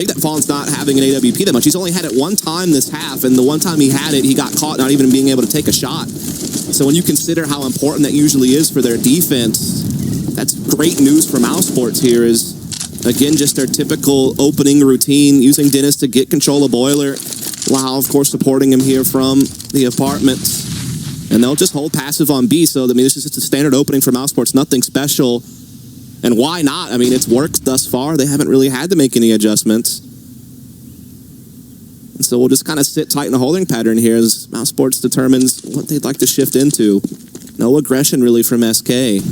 I think that Fallen's not having an AWP that much. He's only had it one time this half, and the one time he had it, he got caught not even being able to take a shot. So when you consider how important that usually is for their defense, that's great news for Mousesports here is, again, just their typical opening routine, using Dennis to get control of Boiler, while, of course, supporting him here from the apartments. And they'll just hold passive on B, so, I mean, this is just a standard opening for Mousesports, nothing special. And why not? I mean, it's worked thus far. They haven't really had to make any adjustments. And so we'll just kind of sit tight in a holding pattern here as Mousesports determines what they'd like to shift into. No aggression, really, from SK.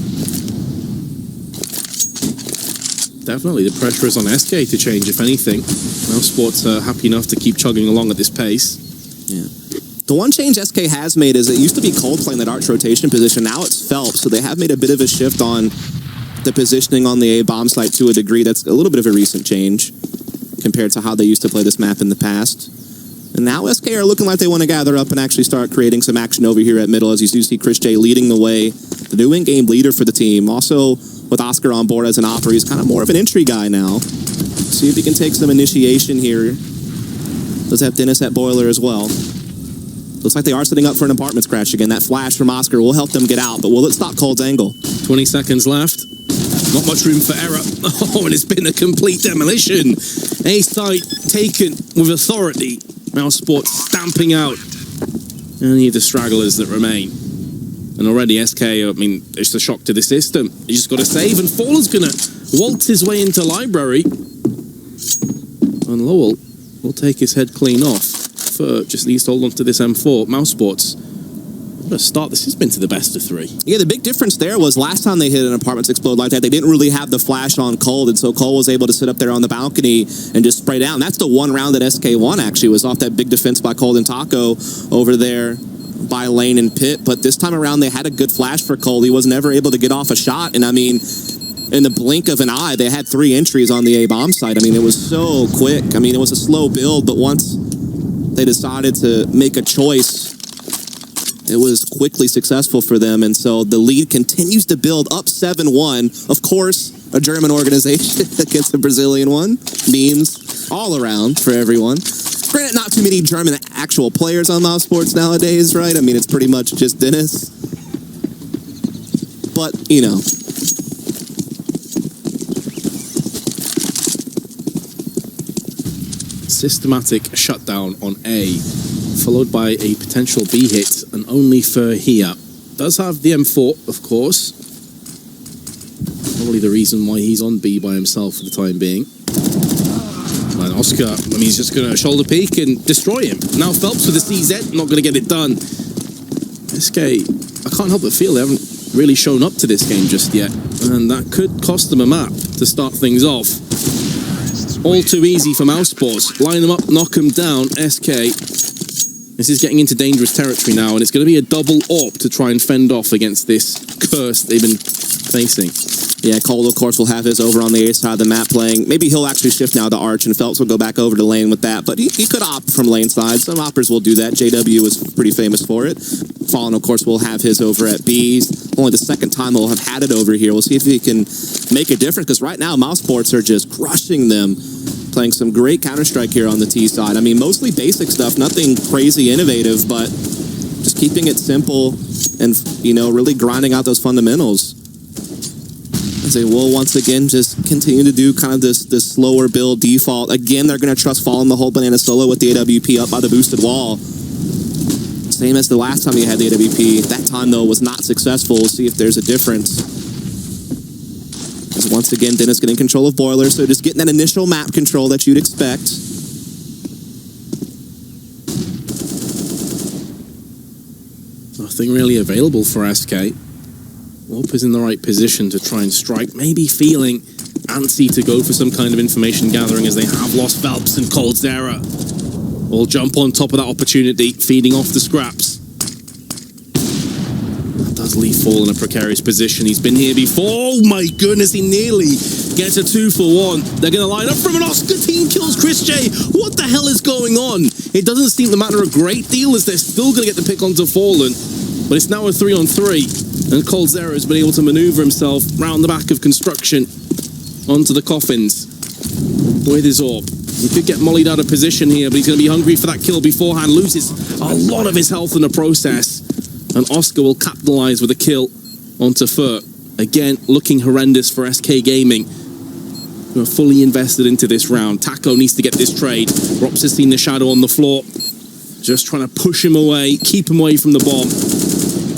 Definitely, the pressure is on SK to change, if anything. Mousesports are happy enough to keep chugging along at this pace. Yeah. The one change SK has made is it used to be Cold playing that arch rotation position. Now it's Phelps, so they have made a bit of a shift on the positioning on the A bomb site to a degree. That's a little bit of a recent change compared to how they used to play this map in the past. And now SK are looking like they want to gather up and actually start creating some action over here at middle, as you do see Chris J leading the way, the new in-game leader for the team. Also, with Oscar on board as an opera, he's kind of more of an entry guy now. See if he can take some initiation here. Let's have Dennis at Boiler as well. Looks like they are setting up for an apartments crash again. That flash from Oscar will help them get out, but will it stop Cold's angle? 20 seconds left. Not much room for error. Oh, and it's been a complete demolition. A site taken with authority. Mousesports stamping out any of the stragglers that remain. And already SK, I mean, it's a shock to the system. You just got to save, and Fallen's going to waltz his way into library. And Lowell will take his head clean off. Just needs to hold on to this M4. Mousesports, what a start this has been to the best of three. Yeah, the big difference there was last time they hit an apartments explode like that, they didn't really have the flash on Cold, and so Cole was able to sit up there on the balcony and just spray down. That's the one round that SK won, actually, was off that big defense by Cold and Taco over there by Lane and Pitt. But this time around, they had a good flash for Cold. He was never able to get off a shot, and I mean, in the blink of an eye, they had 3 entries on the A-bomb site. I mean, it was so quick. I mean, it was a slow build, but once they decided to make a choice, it was quickly successful for them, and so the lead continues to build up 7-1. Of course, a German organization against a Brazilian one. Memes all around for everyone. Granted, not too many German actual players on Mousesports nowadays, right? I mean, it's pretty much just Dennis. But, you know. Systematic shutdown on A, followed by a potential B hit, and only for here. Does have the M4, of course. Probably the reason why he's on B by himself for the time being. And Oscar, I mean, he's just going to shoulder peek and destroy him. Now Phelps with the CZ, not going to get it done. SK, I can't help but feel they haven't really shown up to this game just yet, and that could cost them a map to start things off. All too easy for Mousesports. Line them up, knock them down. SK. This is getting into dangerous territory now, and it's going to be a double AWP to try and fend off against this curse they've been facing. Yeah, Cole, of course, will have his over on the A side of the map playing. Maybe he'll actually shift now to Arch, and Phelps will go back over to lane with that, but he could opt from lane side. Some oppers will do that. JW is pretty famous for it. Fallen, of course, will have his over at B. Only the second time they'll have had it over here. We'll see if he can make a difference, because right now, Mousesports are just crushing them, playing some great Counter-Strike here on the T side. I mean, mostly basic stuff, nothing crazy innovative, but just keeping it simple and, you know, really grinding out those fundamentals. As they will once again just continue to do kind of this slower build default. Again, they're going to trust Fallen the whole banana solo with the AWP up by the boosted wall. Same as the last time he had the AWP. That time, though, was not successful. We'll see if there's a difference. As once again, Dennis getting control of Boiler, so just getting that initial map control that you'd expect. Nothing really available for SK. Warp is in the right position to try and strike, maybe feeling antsy to go for some kind of information gathering as they have lost Phelps and Coldzera. Will jump on top of that opportunity, feeding off the scraps. That does leave Fall in a precarious position. He's been here before. Oh my goodness, he nearly gets a 2-for-1. They're going to line up from an Oscar. Team kills Chris J. What the hell is going on? It doesn't seem to matter a great deal as they're still going to get the pick onto Fallen. But it's now a 3-on-3. And Coldzera has been able to maneuver himself round the back of construction onto the coffins with his AWP. He could get mollied out of position here, but he's going to be hungry for that kill beforehand. Loses a lot of his health in the process. And Oscar will capitalize with a kill onto Fur. Again, looking horrendous for SK Gaming, who are fully invested into this round. Taco needs to get this trade. Rops has seen the shadow on the floor. Just trying to push him away, keep him away from the bomb.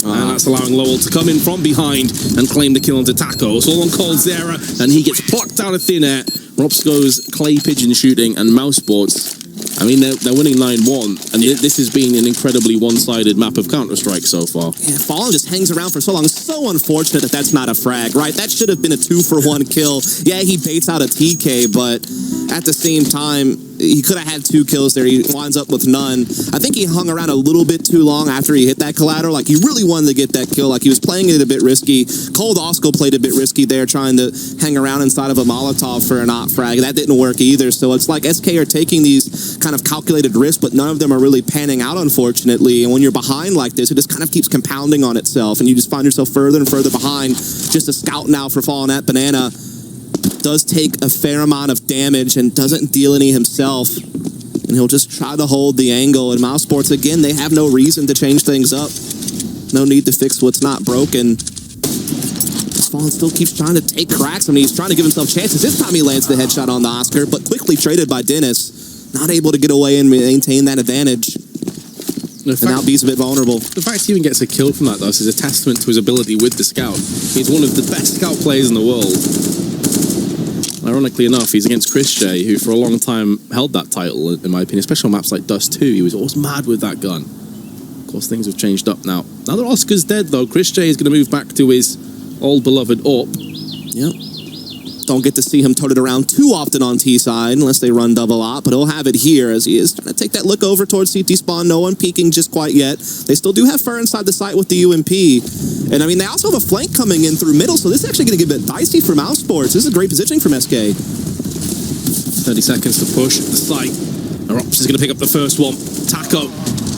And that's allowing Lowell to come in from behind and claim the kill onto Taco. It's all on coldzera, and he gets plucked out of thin air. Ropsco's clay pigeon shooting and Mousesports. I mean, they're winning 9-1, and this has been an incredibly one-sided map of Counter-Strike so far. Yeah, Fallen just hangs around for so long. It's so unfortunate that that's not a frag, right? That should have been a 2-for-1 kill. Yeah, he baits out a TK, but at the same time, he could have had 2 kills there. He winds up with none. I think he hung around a little bit too long after he hit that collateral. Like, he really wanted to get that kill. Like, he was playing it a bit risky. Cold Osco played a bit risky there, trying to hang around inside of a Molotov for a not frag. That didn't work either. So it's like SK are taking these kind of calculated risks, but none of them are really panning out, unfortunately. And when you're behind like this, it just kind of keeps compounding on itself, and you just find yourself further and further behind. Just a scout now for Fallen at Banana. Does take a fair amount of damage and doesn't deal any himself. And he'll just try to hold the angle. And Mousesports, again, they have no reason to change things up. No need to fix what's not broken. Fallen still keeps trying to take cracks. I mean, he's trying to give himself chances. This time he lands the headshot on the Oscar, but quickly traded by Dennis. Not able to get away and maintain that advantage. And now B's a bit vulnerable. The fact he even gets a kill from that, though, is a testament to his ability with the scout. He's one of the best scout players in the world. Ironically enough, he's against Csgo, who for a long time held that title, in my opinion, especially on maps like Dust 2. He was always mad with that gun. Of course, things have changed up now. Now that Oscar's dead, though, Csgo is going to move back to his old beloved AWP. Yep. Don't get to see him tote it around too often on T side, unless they run double op, but he'll have it here as he is trying to take that look over towards CT spawn. No one peeking just quite yet. They still do have Fur inside the site with the UMP. And I mean, they also have a flank coming in through middle, so this is actually going to get a bit dicey for Mousesports. This is a great positioning from SK. 30 seconds to push the site. Rops is going to pick up the first one. Taco.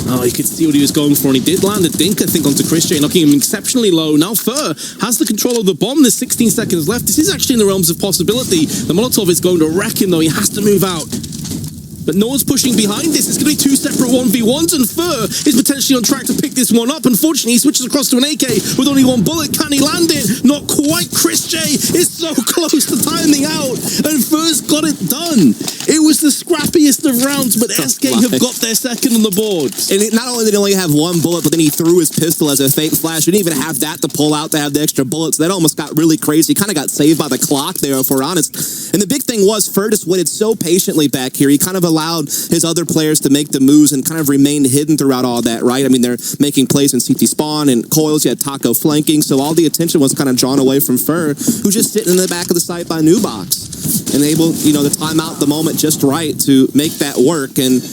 Oh, you could see what he was going for, and he did land a dink, I think, onto Csgo, knocking him exceptionally low. Now Fur has the control of the bomb. There's 16 seconds left. This is actually in the realms of possibility. The Molotov is going to wreck him, though. He has to move out. But no one's pushing behind this. It's going to be 2 separate 1v1s, and Fur is potentially on track to pick this one up. Unfortunately, he switches across to an AK with only 1 bullet. Can he land it? Not quite. Csgo is so close to timing out, and Fur's got it done. It was the scrappiest of rounds, but SK have got their second on the board. And not only did he only have 1 bullet, but then he threw his pistol as a fake flash. We didn't even have that to pull out to have the extra bullets. That almost got really crazy. Kind of got saved by the clock there, if we're honest. And the big thing was, Fur just waited so patiently back here. He kind of allowed his other players to make the moves and kind of remained hidden throughout all that, right? I mean, they're making plays in CT spawn and coils. You had Taco flanking, so all the attention was kind of drawn away from Fur, who's just sitting in the back of the site by New Box and able, you know, to time out the moment just right to make that work. And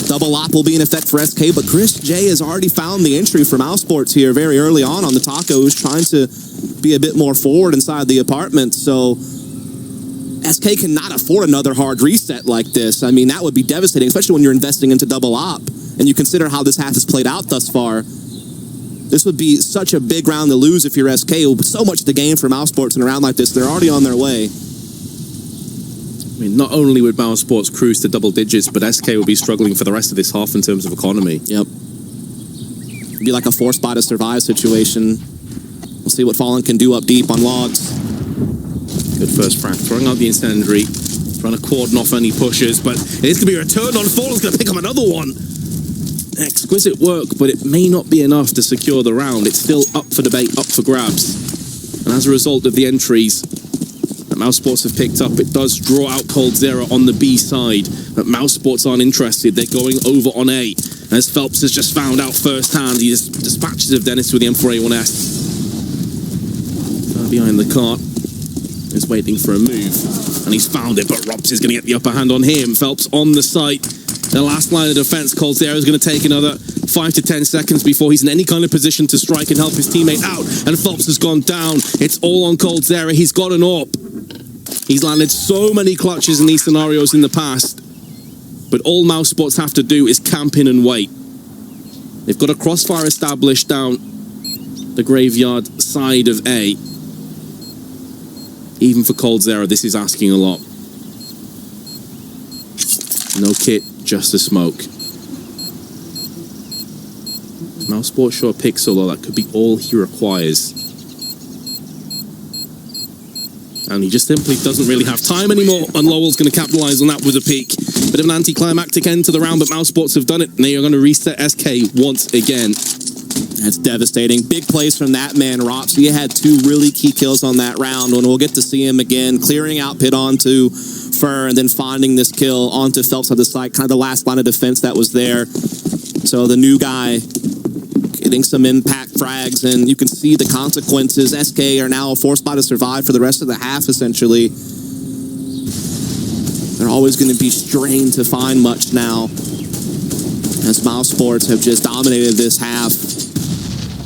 double op will be in effect for SK, but Csgo has already found the entry for Mousesports here very early on the Taco, who's trying to be a bit more forward inside the apartment. So SK cannot afford another hard reset like this. I mean, that would be devastating, especially when you're investing into double op and you consider how this half has played out thus far. This would be such a big round to lose if you're SK. So much to gain for Mousesports in a round like this. They're already on their way. I mean, not only would Mousesports cruise to double digits, but SK will be struggling for the rest of this half in terms of economy. Yep. It'd be like a 4-spot to survive situation. We'll see what Fallen can do up deep on logs. Good first frag, throwing out the incendiary, trying to cordon off any pushes, but it is going to be a return on. Fallen's going to pick up another one. Exquisite work, but it may not be enough to secure the round. It's still up for debate, up for grabs. And as a result of the entries that Mousesports have picked up, it does draw out coldzera on the B side, but Mousesports aren't interested. They're going over on A, as Phelps has just found out firsthand. He just dispatches of Dennis with the M4A1S. Behind the cart. Is waiting for a move, and he's found it, but Rops is going to get the upper hand on him. Phelps on the site. The last line of defense, coldzera is going to take another 5 to 10 seconds before he's in any kind of position to strike and help his teammate out, and Phelps has gone down. It's all on coldzera. He's got an AWP. He's landed so many clutches in these scenarios in the past, but all Mousesports have to do is camp in and wait. They've got a crossfire established down the graveyard side of A. Even for coldzera, this is asking a lot. No kit, just a smoke. Mousesports sure pixel, though, that could be all he requires. And he just simply doesn't really have time anymore, and Lowell's going to capitalize on that with a peek. Bit of an anticlimactic end to the round, but Mousesports have done it, and they are going to reset SK once again. That's devastating. Big plays from that man, Rops. He had 2 really key kills on that round, and we'll get to see him again, clearing out pit onto Fur, and then finding this kill onto Phelps at the side, kind of the last line of defense that was there. So the new guy getting some impact frags, and you can see the consequences. SK are now forced by to survive for the rest of the half, essentially. They're always going to be strained to find much now, as Mousesports have just dominated this half.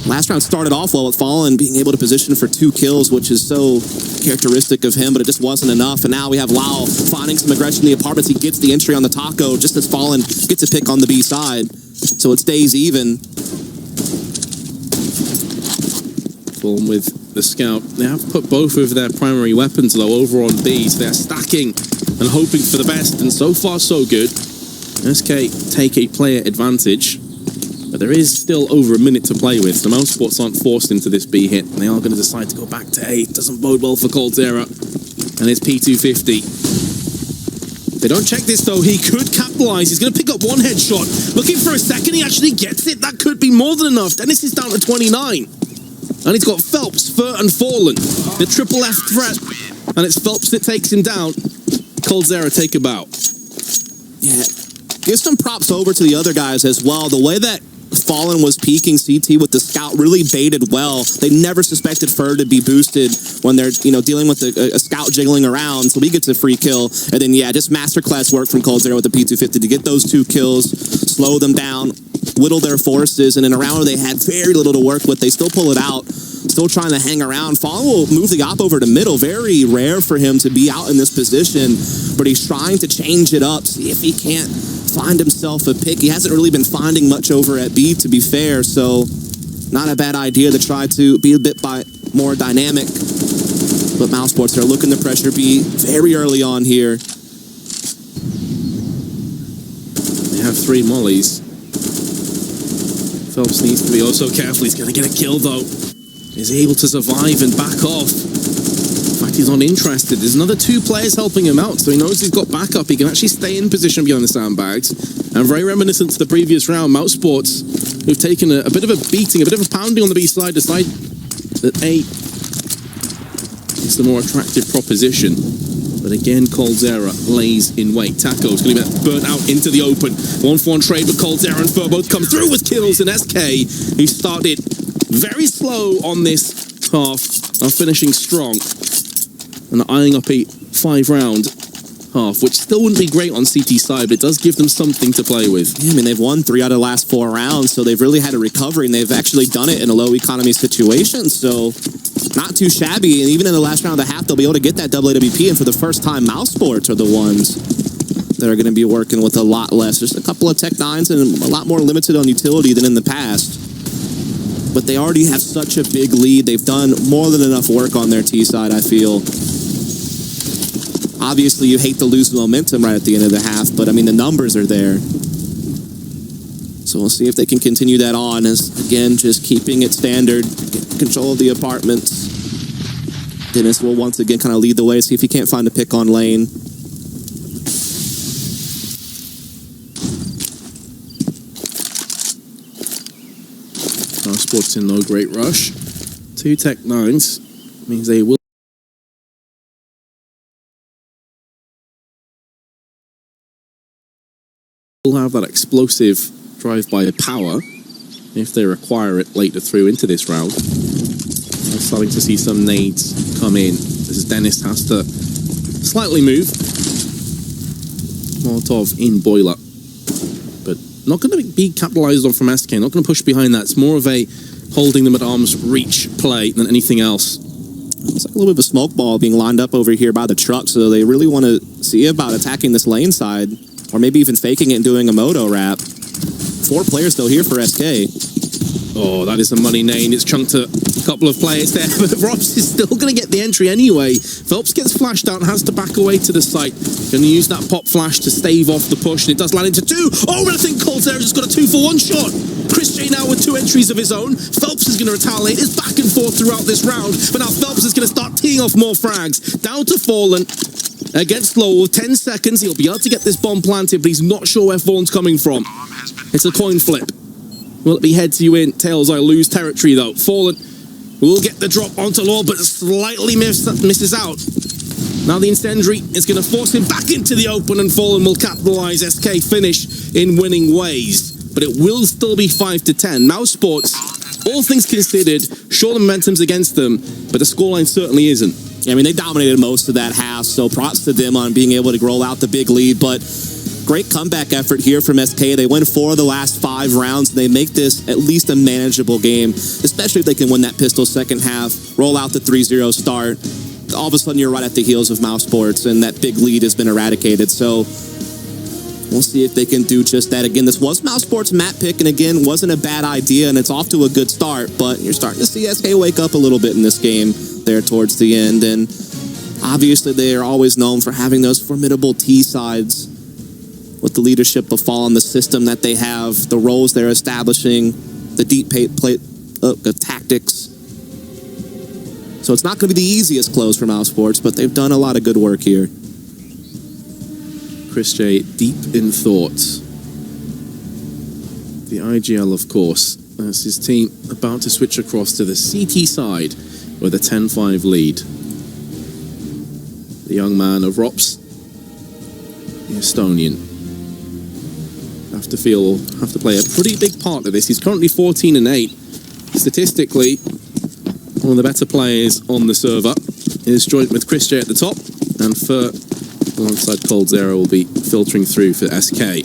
Last round started off well with Fallen being able to position for 2 kills, which is so characteristic of him, but it just wasn't enough. And now we have Lau finding some aggression in the apartments. He gets the entry on the Taco just as Fallen gets a pick on the B side. So it stays even. Fallen with the scout. They have put both of their primary weapons, though, over on B, so they're stacking and hoping for the best, and so far so good. SK take a player advantage, but there is still over a minute to play with. The Mousesports aren't forced into this B hit, and they are going to decide to go back to A. Doesn't bode well for Coldzera, and it's P250. If they don't check this, though, he could capitalize. He's going to pick up 1 headshot. Looking for a second, he actually gets it. That could be more than enough. Dennis is down to 29. And he's got Phelps, Fur, and Fallen. The triple F threat. And it's Phelps that takes him down. Coldzera take a bow. Yeah. Give some props over to the other guys as well. The way that Fallen was peeking CT with the scout really baited well. They never suspected Fur to be boosted when they're, dealing with a scout jiggling around. So he gets a free kill. And then, yeah, just masterclass work from Coldzera with the P250 to get those 2 kills, slow them down, whittle their forces, and in a round where they had very little to work with, they still pull it out, still trying to hang around. Fallen will move the op over to middle. Very rare for him to be out in this position, but he's trying to change it up, see if he can't find himself a pick. He hasn't really been finding much over at B, to be fair, so not a bad idea to try to be a bit more dynamic. But Mousesports are looking to pressure B very early on here. They have 3 mollies. Phelps needs to be also careful. He's going to get a kill, though. Is he able to survive and back off? In fact, he's uninterested. There's another 2 players helping him out, so he knows he's got backup. He can actually stay in position behind the sandbags. And very reminiscent to the previous round, Mousesports, who've taken a bit of a beating, a bit of a pounding on the B side, decide that A is the more attractive proposition. But again, Coldzera lays in wait. Taco's going to get burnt out into the open. 1-for-1 trade, but Coldzera and Fur both come through with kills. And SK, who started very slow on this half, are finishing strong. And eyeing up a 5-round half, which still wouldn't be great on CT side, but it does give them something to play with. Yeah, I mean, they've won 3 out of the last 4 rounds, so they've really had a recovery, and they've actually done it in a low economy situation. So not too shabby, and even in the last round of the half, they'll be able to get that double AWP, and for the first time, Mousesports are the ones that are going to be working with a lot less. Just a couple of Tech 9s and a lot more limited on utility than in the past. But they already have such a big lead. They've done more than enough work on their T side, I feel. Obviously, you hate to lose the momentum right at the end of the half, but I mean, the numbers are there. So we'll see if they can continue that on, as again, just keeping it standard, get control of the apartments. Dennis will once again kind of lead the way, see if he can't find a pick on lane. Mousesports in no great rush. 2 Tech 9s means they will have that explosive drive-by power if they require it later through into this round. I'm starting to see some nades come in as Dennis has to slightly move. Molotov in boiler, but not going to be capitalized on from SK. Not going to push behind that. It's more of a holding them at arm's reach play than anything else. It's like a little bit of a smoke ball being lined up over here by the truck, so they really want to see about attacking this lane side, or maybe even faking it and doing a moto wrap. 4 players still here for SK. Oh, that is a money nade. It's chunked to couple of players there, but Robs is still going to get the entry anyway. Phelps gets flashed out and has to back away to the site. Going to use that pop flash to stave off the push, and it does land into two. Oh, but I think Coldzera just got a 2-for-1 shot. Chris J now with 2 entries of his own. Phelps is going to retaliate. It's back and forth throughout this round, but now Phelps is going to start teeing off more frags. Down to Fallen against Lowell. 10 seconds. He'll be able to get this bomb planted, but he's not sure where Fallen's coming from. It's a coin flip. Will it be heads you in, tails I lose territory though? Fallen will get the drop onto Lowell, but slightly misses out. Now the incendiary is going to force him back into the open, and Fallen will capitalize. SK finish in winning ways, but it will still be 5-10. Mousesports, all things considered, sure the momentum's against them, but the scoreline certainly isn't. I mean, they dominated most of that half, so props to them on being able to roll out the big lead, but great comeback effort here from SK. They win 4 of the last 5 rounds, and they make this at least a manageable game, especially if they can win that pistol second half, roll out the 3-0 start. All of a sudden, you're right at the heels of Mousesports, and that big lead has been eradicated, so we'll see if they can do just that again. This was Mousesports' map pick, and again, wasn't a bad idea, and it's off to a good start, but you're starting to see SK wake up a little bit in this game there towards the end, and obviously they are always known for having those formidable T-sides with the leadership of Fall and the system that they have, the roles they're establishing, the deep tactics. So it's not going to be the easiest close for Mousesports, but they've done a lot of good work here. Chris J deep in thought. The IGL, of course, as his team about to switch across to the CT side with a 10-5 lead. The young man of Rops, the Estonian, have to play a pretty big part of this. He's currently 14-8. Statistically, one of the better players on the server. Is joint with Chris J at the top, and Fur alongside Coldzera will be filtering through for SK.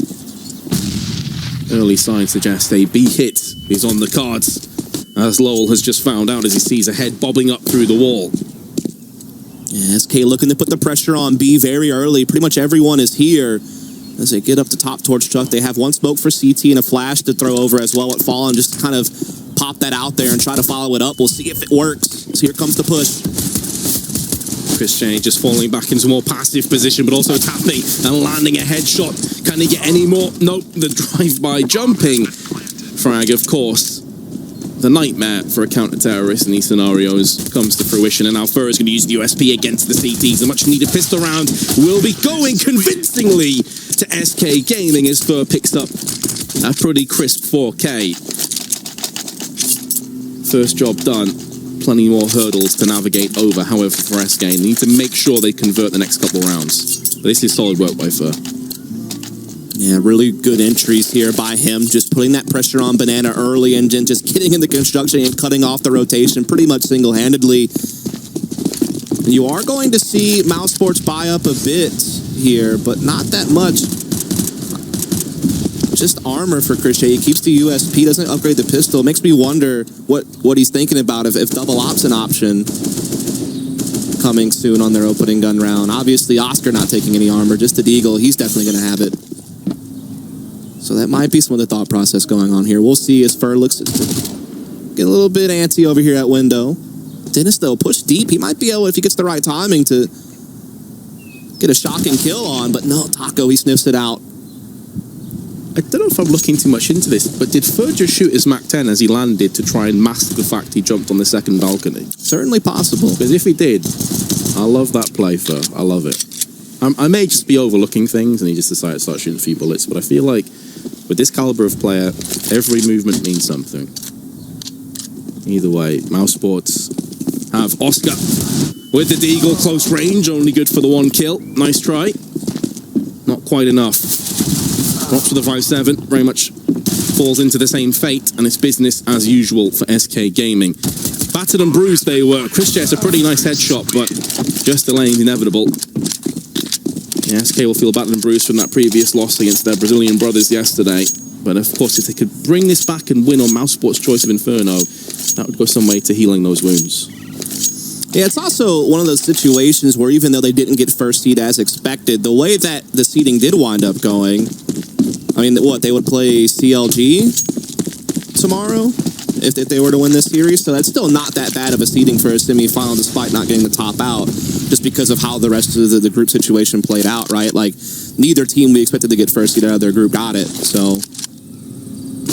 Early signs suggest a B hit is on the cards, as Lowell has just found out as he sees a head bobbing up through the wall. Yeah, SK looking to put the pressure on B very early. Pretty much everyone is here as they get up to top torch truck. They have one smoke for CT and a flash to throw over as well at Fallen. Just kind of pop that out there and try to follow it up. We'll see if it works. So here comes the push. Chris J just falling back into more passive position, but also tapping and landing a headshot. Can he get any more? Nope, the drive-by jumping frag, of course. The nightmare for a counter-terrorist in these scenarios comes to fruition, and now Fur is going to use the USP against the CTs. A much-needed pistol round will be going convincingly to SK Gaming as Fur picks up a pretty crisp 4K. First job done. Plenty more hurdles to navigate over, however, for SK. They need to make sure they convert the next couple rounds. But this is solid work by Fur. Yeah, really good entries here by him. Just putting that pressure on Banana early and then just getting in the construction and cutting off the rotation pretty much single-handedly. You are going to see Mousesports buy up a bit here, but not that much. Just armor for Chris J. He keeps the USP, doesn't upgrade the pistol. It makes me wonder what he's thinking about if double op's an option coming soon on their opening gun round. Obviously, Oscar not taking any armor, just the Deagle. He's definitely going to have it. So that might be some of the thought process going on here. We'll see as Fur looks get a little bit antsy over here at window. Dennis, though, push deep. He might be able, if he gets the right timing, to get a shocking kill on. But no, Taco, he sniffs it out. I don't know if I'm looking too much into this, but did Fur just shoot his MAC-10 as he landed to try and mask the fact he jumped on the second balcony? Certainly possible. Because if he did, I love that play, Fur. I love it. I may just be overlooking things and he just decided to start shooting a few bullets, but I feel like with this caliber of player, every movement means something. Either way, Mousesports have Oscar with the Deagle close range, only good for the 1 kill. Nice try. Not quite enough. Drops for the 5-7, very much falls into the same fate, and it's business as usual for SK Gaming. Battered and bruised they were. Chris J has a pretty nice headshot, but just delaying the inevitable. Yeah, SK will feel battered and bruised from that previous loss against their Brazilian brothers yesterday. But of course, if they could bring this back and win on Mousesports' Choice of Inferno, that would go some way to healing those wounds. Yeah, it's also one of those situations where even though they didn't get first seed as expected, the way that the seeding did wind up going, I mean, what, they would play CLG tomorrow? if they were to win this series. So that's still not that bad of a seeding for a semifinal, despite not getting the top out, just because of how the rest of the group situation played out, right? Like, neither team we expected to get first seed out of their group got it. So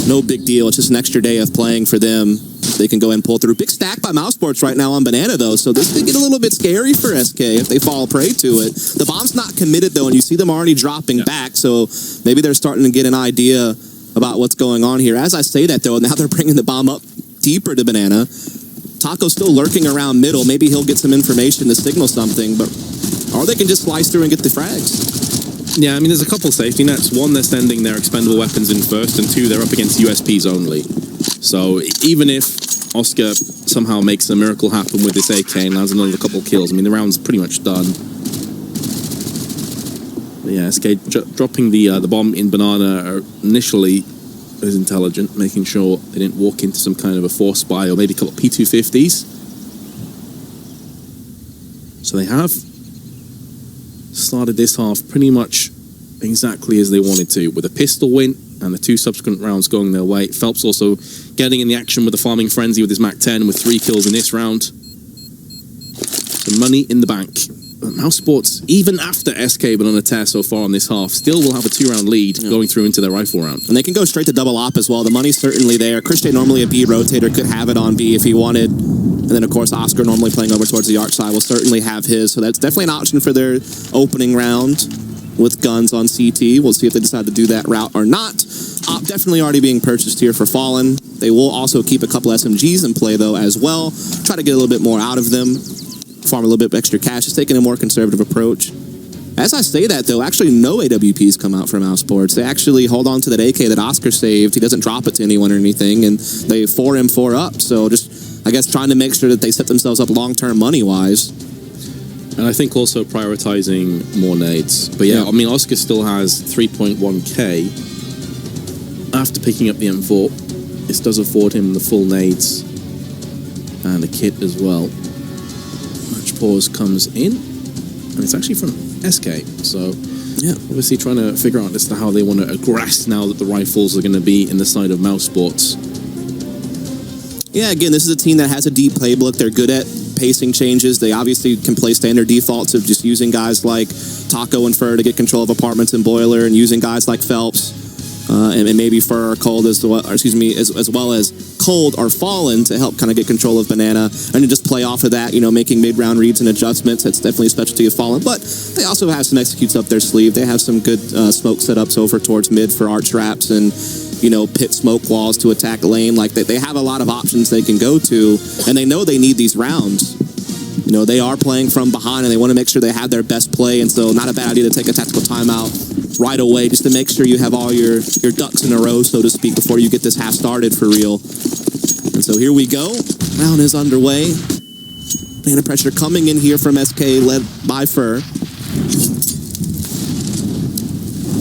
no big deal. It's just an extra day of playing for them. They can go ahead and pull through. Big stack by Mousesports right now on Banana, though, so this could get a little bit scary for SK if they fall prey to it. The bomb's not committed, though, and you see them already dropping back, so maybe they're starting to get an idea about what's going on here. As I say that, though, now they're bringing the bomb up deeper to Banana. Taco's still lurking around middle. Maybe he'll get some information to signal something, but or they can just slice through and get the frags. Yeah, I mean, there's a couple safety nets. One, they're sending their expendable weapons in first, and two, they're up against USPs only. So even if Oscar somehow makes a miracle happen with this AK and lands another couple kills, I mean, the round's pretty much done. But yeah, SK dropping the bomb in Banana initially is intelligent, making sure they didn't walk into some kind of a force buy or maybe a couple of P250s. So they have started this half pretty much exactly as they wanted to, with a pistol win and the 2 subsequent rounds going their way. Phelps also getting in the action with the farming frenzy with his Mac 10 with 3 kills in this round. Some money in the bank. But Mousesports, even after SK been on a tear so far on this half, still will have a 2-round lead going through into their rifle round. And they can go straight to double op as well. The money's certainly there. Christian, normally a B rotator, could have it on B if he wanted. And then, of course, Oscar, normally playing over towards the arch side, will certainly have his. So that's definitely an option for their opening round with guns on CT. We'll see if they decide to do that route or not. Op definitely already being purchased here for Fallen. They will also keep a couple SMGs in play, though, as well. Try to get a little bit more out of them. Farm a little bit extra cash. Just taking a more conservative approach. As I say that, though, actually no AWPs come out from Mousesports. They actually hold on to that AK that Oscar saved. He doesn't drop it to anyone or anything, and they 4M 4 up. So just, I guess, trying to make sure that they set themselves up long-term money-wise. And I think also prioritizing more nades. But yeah, I mean, Oscar still has 3.1k after picking up the M4. This does afford him the full nades and a kit as well. Match pause comes in, and it's actually from SK. So yeah, obviously trying to figure out as to how they want to aggress now that the rifles are going to be in the side of Mousesports. Yeah, again, this is a team that has a deep playbook. They're good at pacing changes. They obviously can play standard defaults of just using guys like Taco and Fur to get control of apartments and Boiler, and using guys like Phelps and maybe Fur or Cold as well, or excuse me, as well as Cold or Fallen to help kind of get control of Banana, and to just play off of that, you know, making mid-round reads and adjustments. That's definitely a specialty of Fallen, but they also have some executes up their sleeve. They have some good smoke setups over towards mid for arch traps and, you know, pit smoke walls to attack lane. Like, they have a lot of options they can go to, and they know they need these rounds. You know, they are playing from behind, and they want to make sure they have their best play, and so not a bad idea to take a tactical timeout right away just to make sure you have all your ducks in a row, so to speak, before you get this half started for real. And so here we go. Round is underway. Banana pressure coming in here from SK, led by Fur.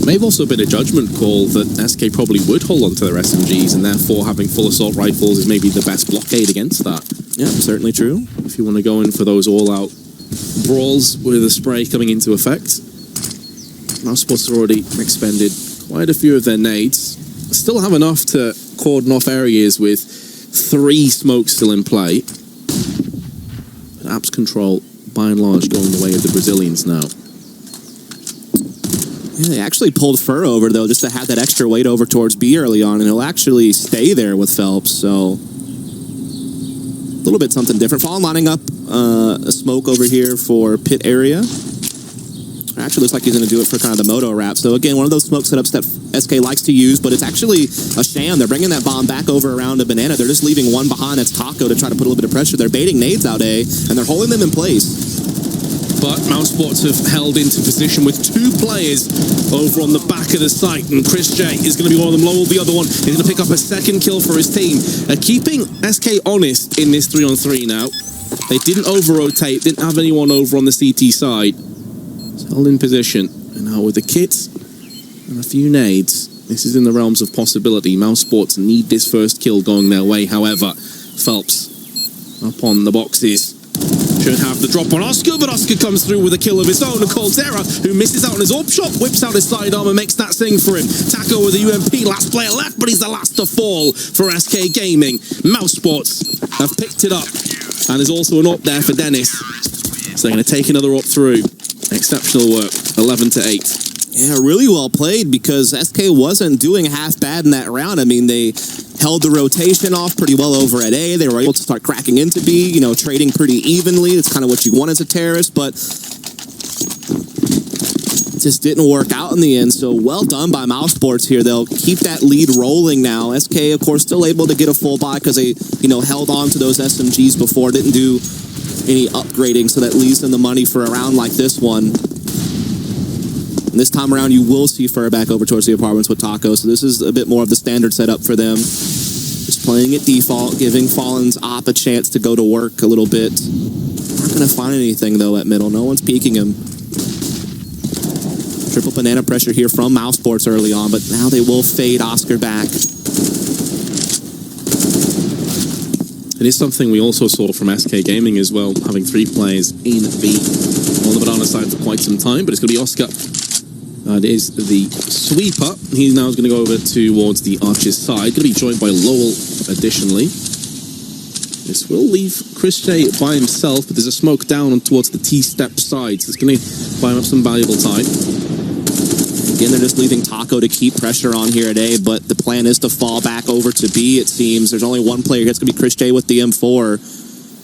May have also been a judgment call that SK probably would hold on to their SMGs, and therefore having full assault rifles is maybe the best blockade against that. Yeah, certainly true. If you want to go in for those all-out brawls with a spray coming into effect. Mousesports have already expended quite a few of their nades. Still have enough to cordon off areas with 3 smokes still in play. But Apps control, by and large, going the way of the Brazilians now. Yeah, they actually pulled Fur over, though, just to have that extra weight over towards B early on, and he'll actually stay there with Phelps, so a little bit something different. Fallen lining up a smoke over here for pit area. Actually looks like he's going to do it for kind of the moto wrap. So again, one of those smoke setups that SK likes to use, but it's actually a sham. They're bringing that bomb back over around to Banana. They're just leaving one behind. That's Taco to try to put a little bit of pressure. They're baiting nades out A, and they're holding them in place. But Mousesports have held into position with 2 players over on the back of the site, and Chris J is going to be one of them. Lowell, the other one, is going to pick up a second kill for his team. Keeping SK honest in this 3-on-3 now. They didn't over-rotate, didn't have anyone over on the CT side. Held in position, and now with the kits and a few nades, this is in the realms of possibility. Mousesports need this first kill going their way. However, Phelps up on the boxes, Should have the drop on Oscar, but Oscar comes through with a kill of his own. And Coldzera, who misses out on his AWP shot, whips out his sidearm and makes that sing for him. Taco with the UMP, last player left, but he's the last to fall for SK Gaming. Mousesports have picked it up, and there's also an AWP there for Dennis. So they're going to take another AWP through. Exceptional work, 11-8. Yeah, really well played, because SK wasn't doing half bad in that round. I mean, they held the rotation off pretty well over at A. They were able to start cracking into B, you know, trading pretty evenly. It's kind of what you want as a terrorist, but it just didn't work out in the end. So well done by Mousesports here. They'll keep that lead rolling now. SK, of course, still able to get a full buy because they, you know, held on to those SMGs before, didn't do any upgrading, so that leaves them the money for a round like this one. And this time around, you will see Fur back over towards the apartments with Taco, so this is a bit more of the standard setup for them. Just playing at default, giving Fallen's op a chance to go to work a little bit. Not going to find anything, though, at middle. No one's peeking him. Triple banana pressure here from Mousesports early on, but now they will fade Oscar back. It is something we also saw from SK Gaming as well, having 3 players in B on the banana side for quite some time, but it's going to be Oscar. That is the sweeper. He now is going to go over towards the Archer's side. Going to be joined by Lowell additionally. This will leave Csgo by himself, but there's a smoke down towards the T-step side, so it's going to buy him up some valuable time. Again, they're just leaving Taco to keep pressure on here at A, but the plan is to fall back over to B, it seems. There's only one player here. It's going to be Csgo with the M4.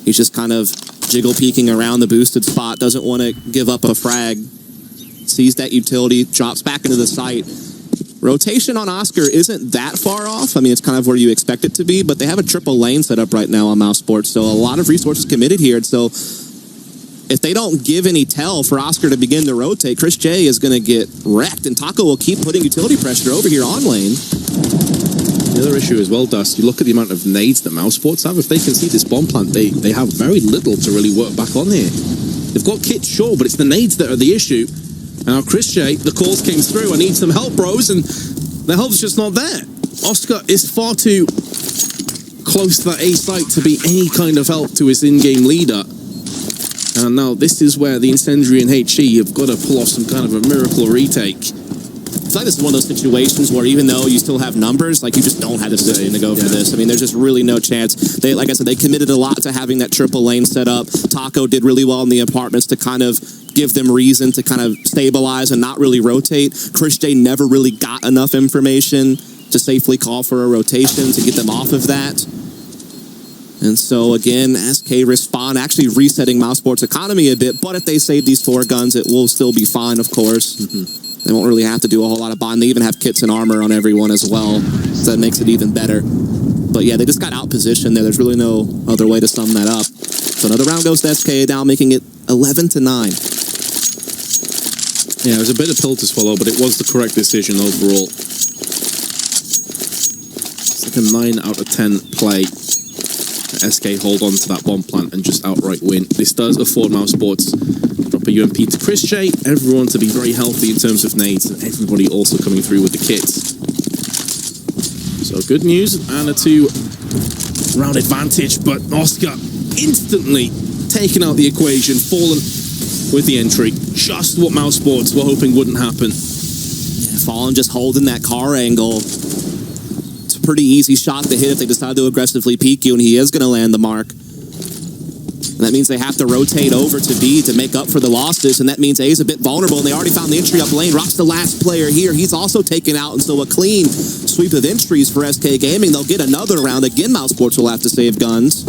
He's just kind of jiggle peeking around the boosted spot, doesn't want to give up a frag. Sees that utility, drops back into the site. Rotation on Oscar isn't that far off. I mean, it's kind of where you expect it to be, but they have a triple lane set up right now on Mousesports, so a lot of resources committed here. So if they don't give any tell for Oscar to begin to rotate, Csgo is going to get wrecked, and Taco will keep putting utility pressure over here on lane. The other issue as well, Dust, you look at the amount of nades that Mousesports have. If they can see this bomb plant, they have very little to really work back on here. They've got kits, sure, but it's the nades that are the issue. Now, Csgo, the calls came through. I need some help, bros, and the help's just not there. Oscar is far too close to that A site to be any kind of help to his in-game leader. And now this is where the Incendiary and HE have got to pull off some kind of a miracle retake. I feel like this is one of those situations where even though you still have numbers, like, you just don't have the position to go for this. I mean, there's just really no chance. They, like I said, they committed a lot to having that triple lane set up. Taco did really well in the apartments to kind of give them reason to kind of stabilize and not really rotate. Csgo never really got enough information to safely call for a rotation to get them off of that. And so, again, SK respond, actually resetting Mousesports' economy a bit, but if they save these 4 guns, it will still be fine, of course. They won't really have to do a whole lot of buying. They even have kits and armor on everyone as well, so that makes it even better. But yeah, they just got out-positioned there. There's really no other way to sum that up. So another round goes to SK, now making it 11-9. Yeah, it was a bit of pill to swallow, but it was the correct decision overall. It's like a 9 out of 10 play. SK hold on to that bomb plant and just outright win. This does afford Mousesports drop a UMP to Csgo, everyone to be very healthy in terms of nades, and everybody also coming through with the kits. So good news and a 2-round advantage, but Oscar instantly taken out the equation, fallen with the entry. Just what Mousesports were hoping wouldn't happen. Yeah, Fallen just holding that car angle. It's a pretty easy shot to hit if they decide to aggressively peek you, and he is going to land the mark. And that means they have to rotate over to B to make up for the losses, and that means A is a bit vulnerable, and they already found the entry up lane. Rock's the last player here. He's also taken out, and so a clean sweep of entries for SK Gaming. They'll get another round. Again, Mousesports will have to save guns.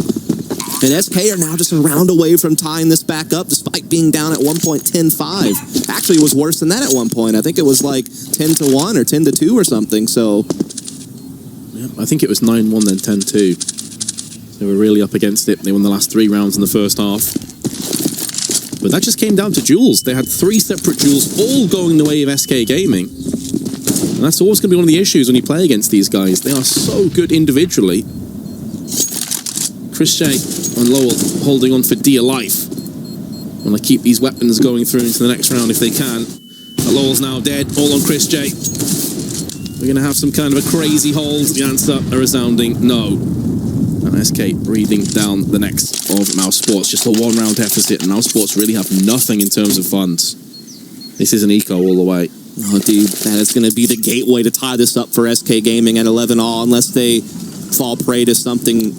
And SK are now just a round away from tying this back up, despite being down at 1.105. Actually, it was worse than that at one point. I think it was like 10-1 or 10-2 or something, so... Yeah, I think it was 9-1 then 10-2. They were really up against it. They won the last 3 rounds in the first half. But that just came down to duels. They had 3 separate duels, all going the way of SK Gaming. And that's always going to be one of the issues when you play against these guys. They are so good individually. Csgo and Lowell holding on for dear life. Want to keep these weapons going through into the next round if they can. But Lowell's now dead, all on Csgo. We're going to have some kind of a crazy hold. The answer, a resounding no. And SK breathing down the necks of Mousesports. Just a one-round deficit, and Mousesports really have nothing in terms of funds. This is an eco all the way. Oh, dude, that is going to be the gateway to tie this up for SK Gaming at 11-all, unless they fall prey to something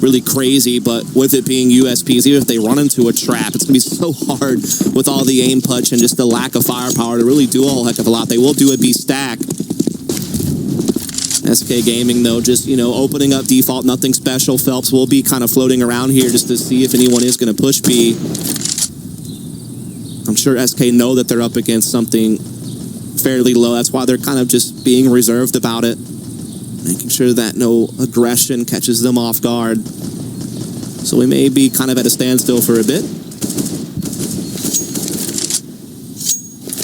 really crazy. But with it being USPs, even if they run into a trap, it's going to be so hard with all the aim punch and just the lack of firepower to really do a whole heck of a lot. They will do a B stack. SK Gaming, though, just, you know, opening up default, nothing special. Phelps will be kind of floating around here just to see if anyone is going to push B. I'm sure SK know that they're up against something fairly low. That's why they're kind of just being reserved about it, making sure that no aggression catches them off guard. So we may be kind of at a standstill for a bit.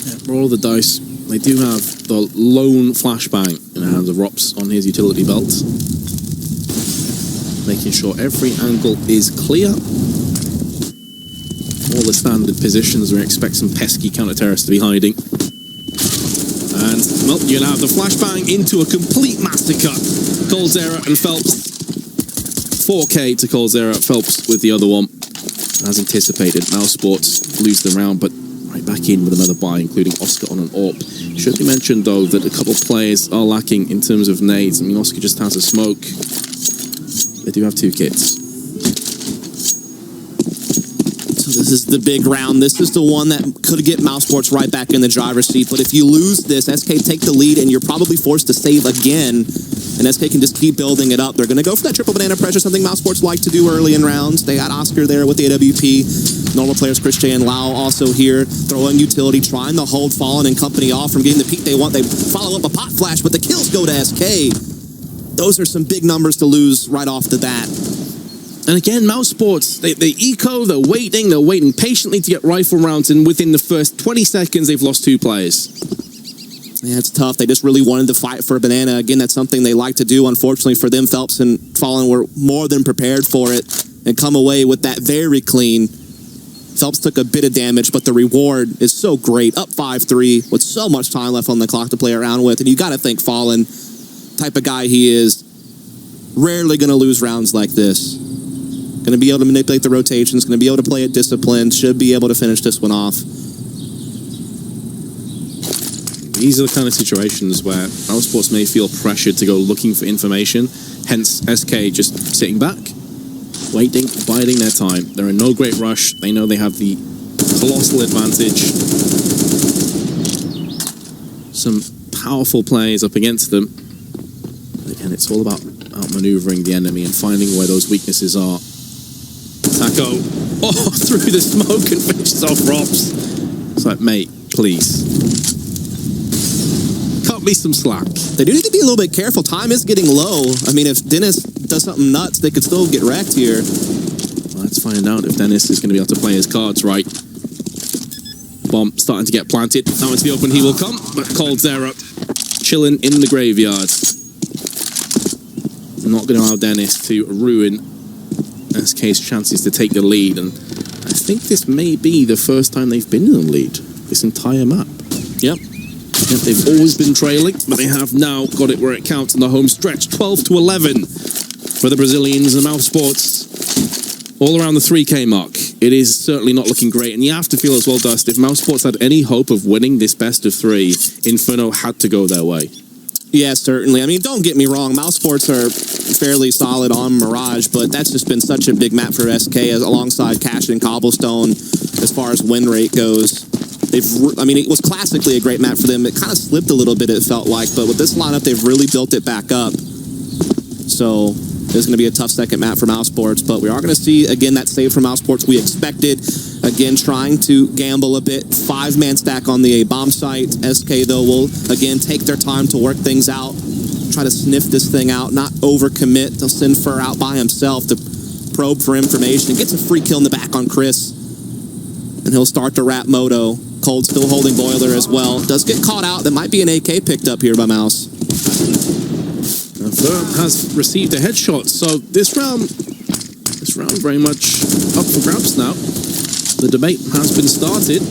Yeah, roll the dice. They do have the lone flashbang in the hands of Rops on his utility belt. Making sure every angle is clear. All the standard positions where we expect some pesky counter-terrorists to be hiding. And, well, you're going to have the flashbang into a complete massacre. Coldzera and Phelps. 4K to Coldzera, Phelps with the other one. As anticipated, Mousesports lose the round, but right back in with another buy, including Oscar on an AWP. Should be mentioned, though, that a couple of players are lacking in terms of nades. I mean, Oscar just has a smoke. They do have 2 kits. So this is the big round. This is the one that could get Mousesports right back in the driver's seat. But if you lose this, SK take the lead, and you're probably forced to save again. And SK can just keep building it up. They're going to go for that triple banana pressure, something Mousesports like to do early in rounds. They had Oscar there with the AWP. Normal players, Christian and Lau also here, throwing utility, trying to hold Fallen and company off from getting the peak they want. They follow up a pot flash, but the kills go to SK. Those are some big numbers to lose right off the bat. And again, Mousesports, they eco, they're waiting patiently to get rifle rounds, and within the first 20 seconds, they've lost 2 players. Yeah, it's tough. They just really wanted to fight for a banana. Again, that's something they like to do. Unfortunately for them, Phelps and Fallen were more than prepared for it and come away with that very clean. Phelps took a bit of damage, but the reward is so great. Up 5-3 with so much time left on the clock to play around with. And you got to think Fallen, type of guy he is, rarely going to lose rounds like this. Going to be able to manipulate the rotations, going to be able to play it disciplined, should be able to finish this one off. These are the kind of situations where Mousesports may feel pressured to go looking for information, hence SK just sitting back, waiting, biding their time. They're in no great rush. They know they have the colossal advantage. Some powerful plays up against them. Again, it's all about outmaneuvering the enemy and finding where those weaknesses are. Taco, through the smoke and finishes off Rops. It's like, mate, please. Cut me some slack. They do need to be a little bit careful. Time is getting low. I mean, if Dennis does something nuts, they could still get wrecked here. Well, let's find out if Dennis is going to be able to play his cards right. Bomb starting to get planted. Now into the open he will come, but Coldzera chilling in the graveyard. Not going to allow Dennis to ruin SK's chances to take the lead, and I think this may be the first time they've been in the lead this entire map. Yep. They've always been trailing, but they have now got it where it counts in the home stretch. 12-11 for the Brazilians and Mousesports. All around the 3K mark. It is certainly not looking great, and you have to feel as well, Dust, if Mousesports had any hope of winning this best of 3, Inferno had to go their way. Yeah, certainly. I mean, don't get me wrong. Mousesports are fairly solid on Mirage, but that's just been such a big map for SK alongside Cash and Cobblestone as far as win rate goes. I mean, it was classically a great map for them. It kind of slipped a little bit, it felt like, but with this lineup, they've really built it back up. So there's going to be a tough second map for Mousesports, but we are going to see, again, that save from Mousesports we expected. Again, trying to gamble a bit. 5-man stack on the A bomb site. SK, though, will, again, take their time to work things out. Try to sniff this thing out, not overcommit. They'll send Fur out by himself to probe for information. Gets a free kill in the back on Chris. And he'll start to wrap Moto. Cold still holding Boiler as well. Does get caught out. That might be an AK picked up here by Mouse. Fur has received a headshot, so this round very much up for grabs now. The debate has been started.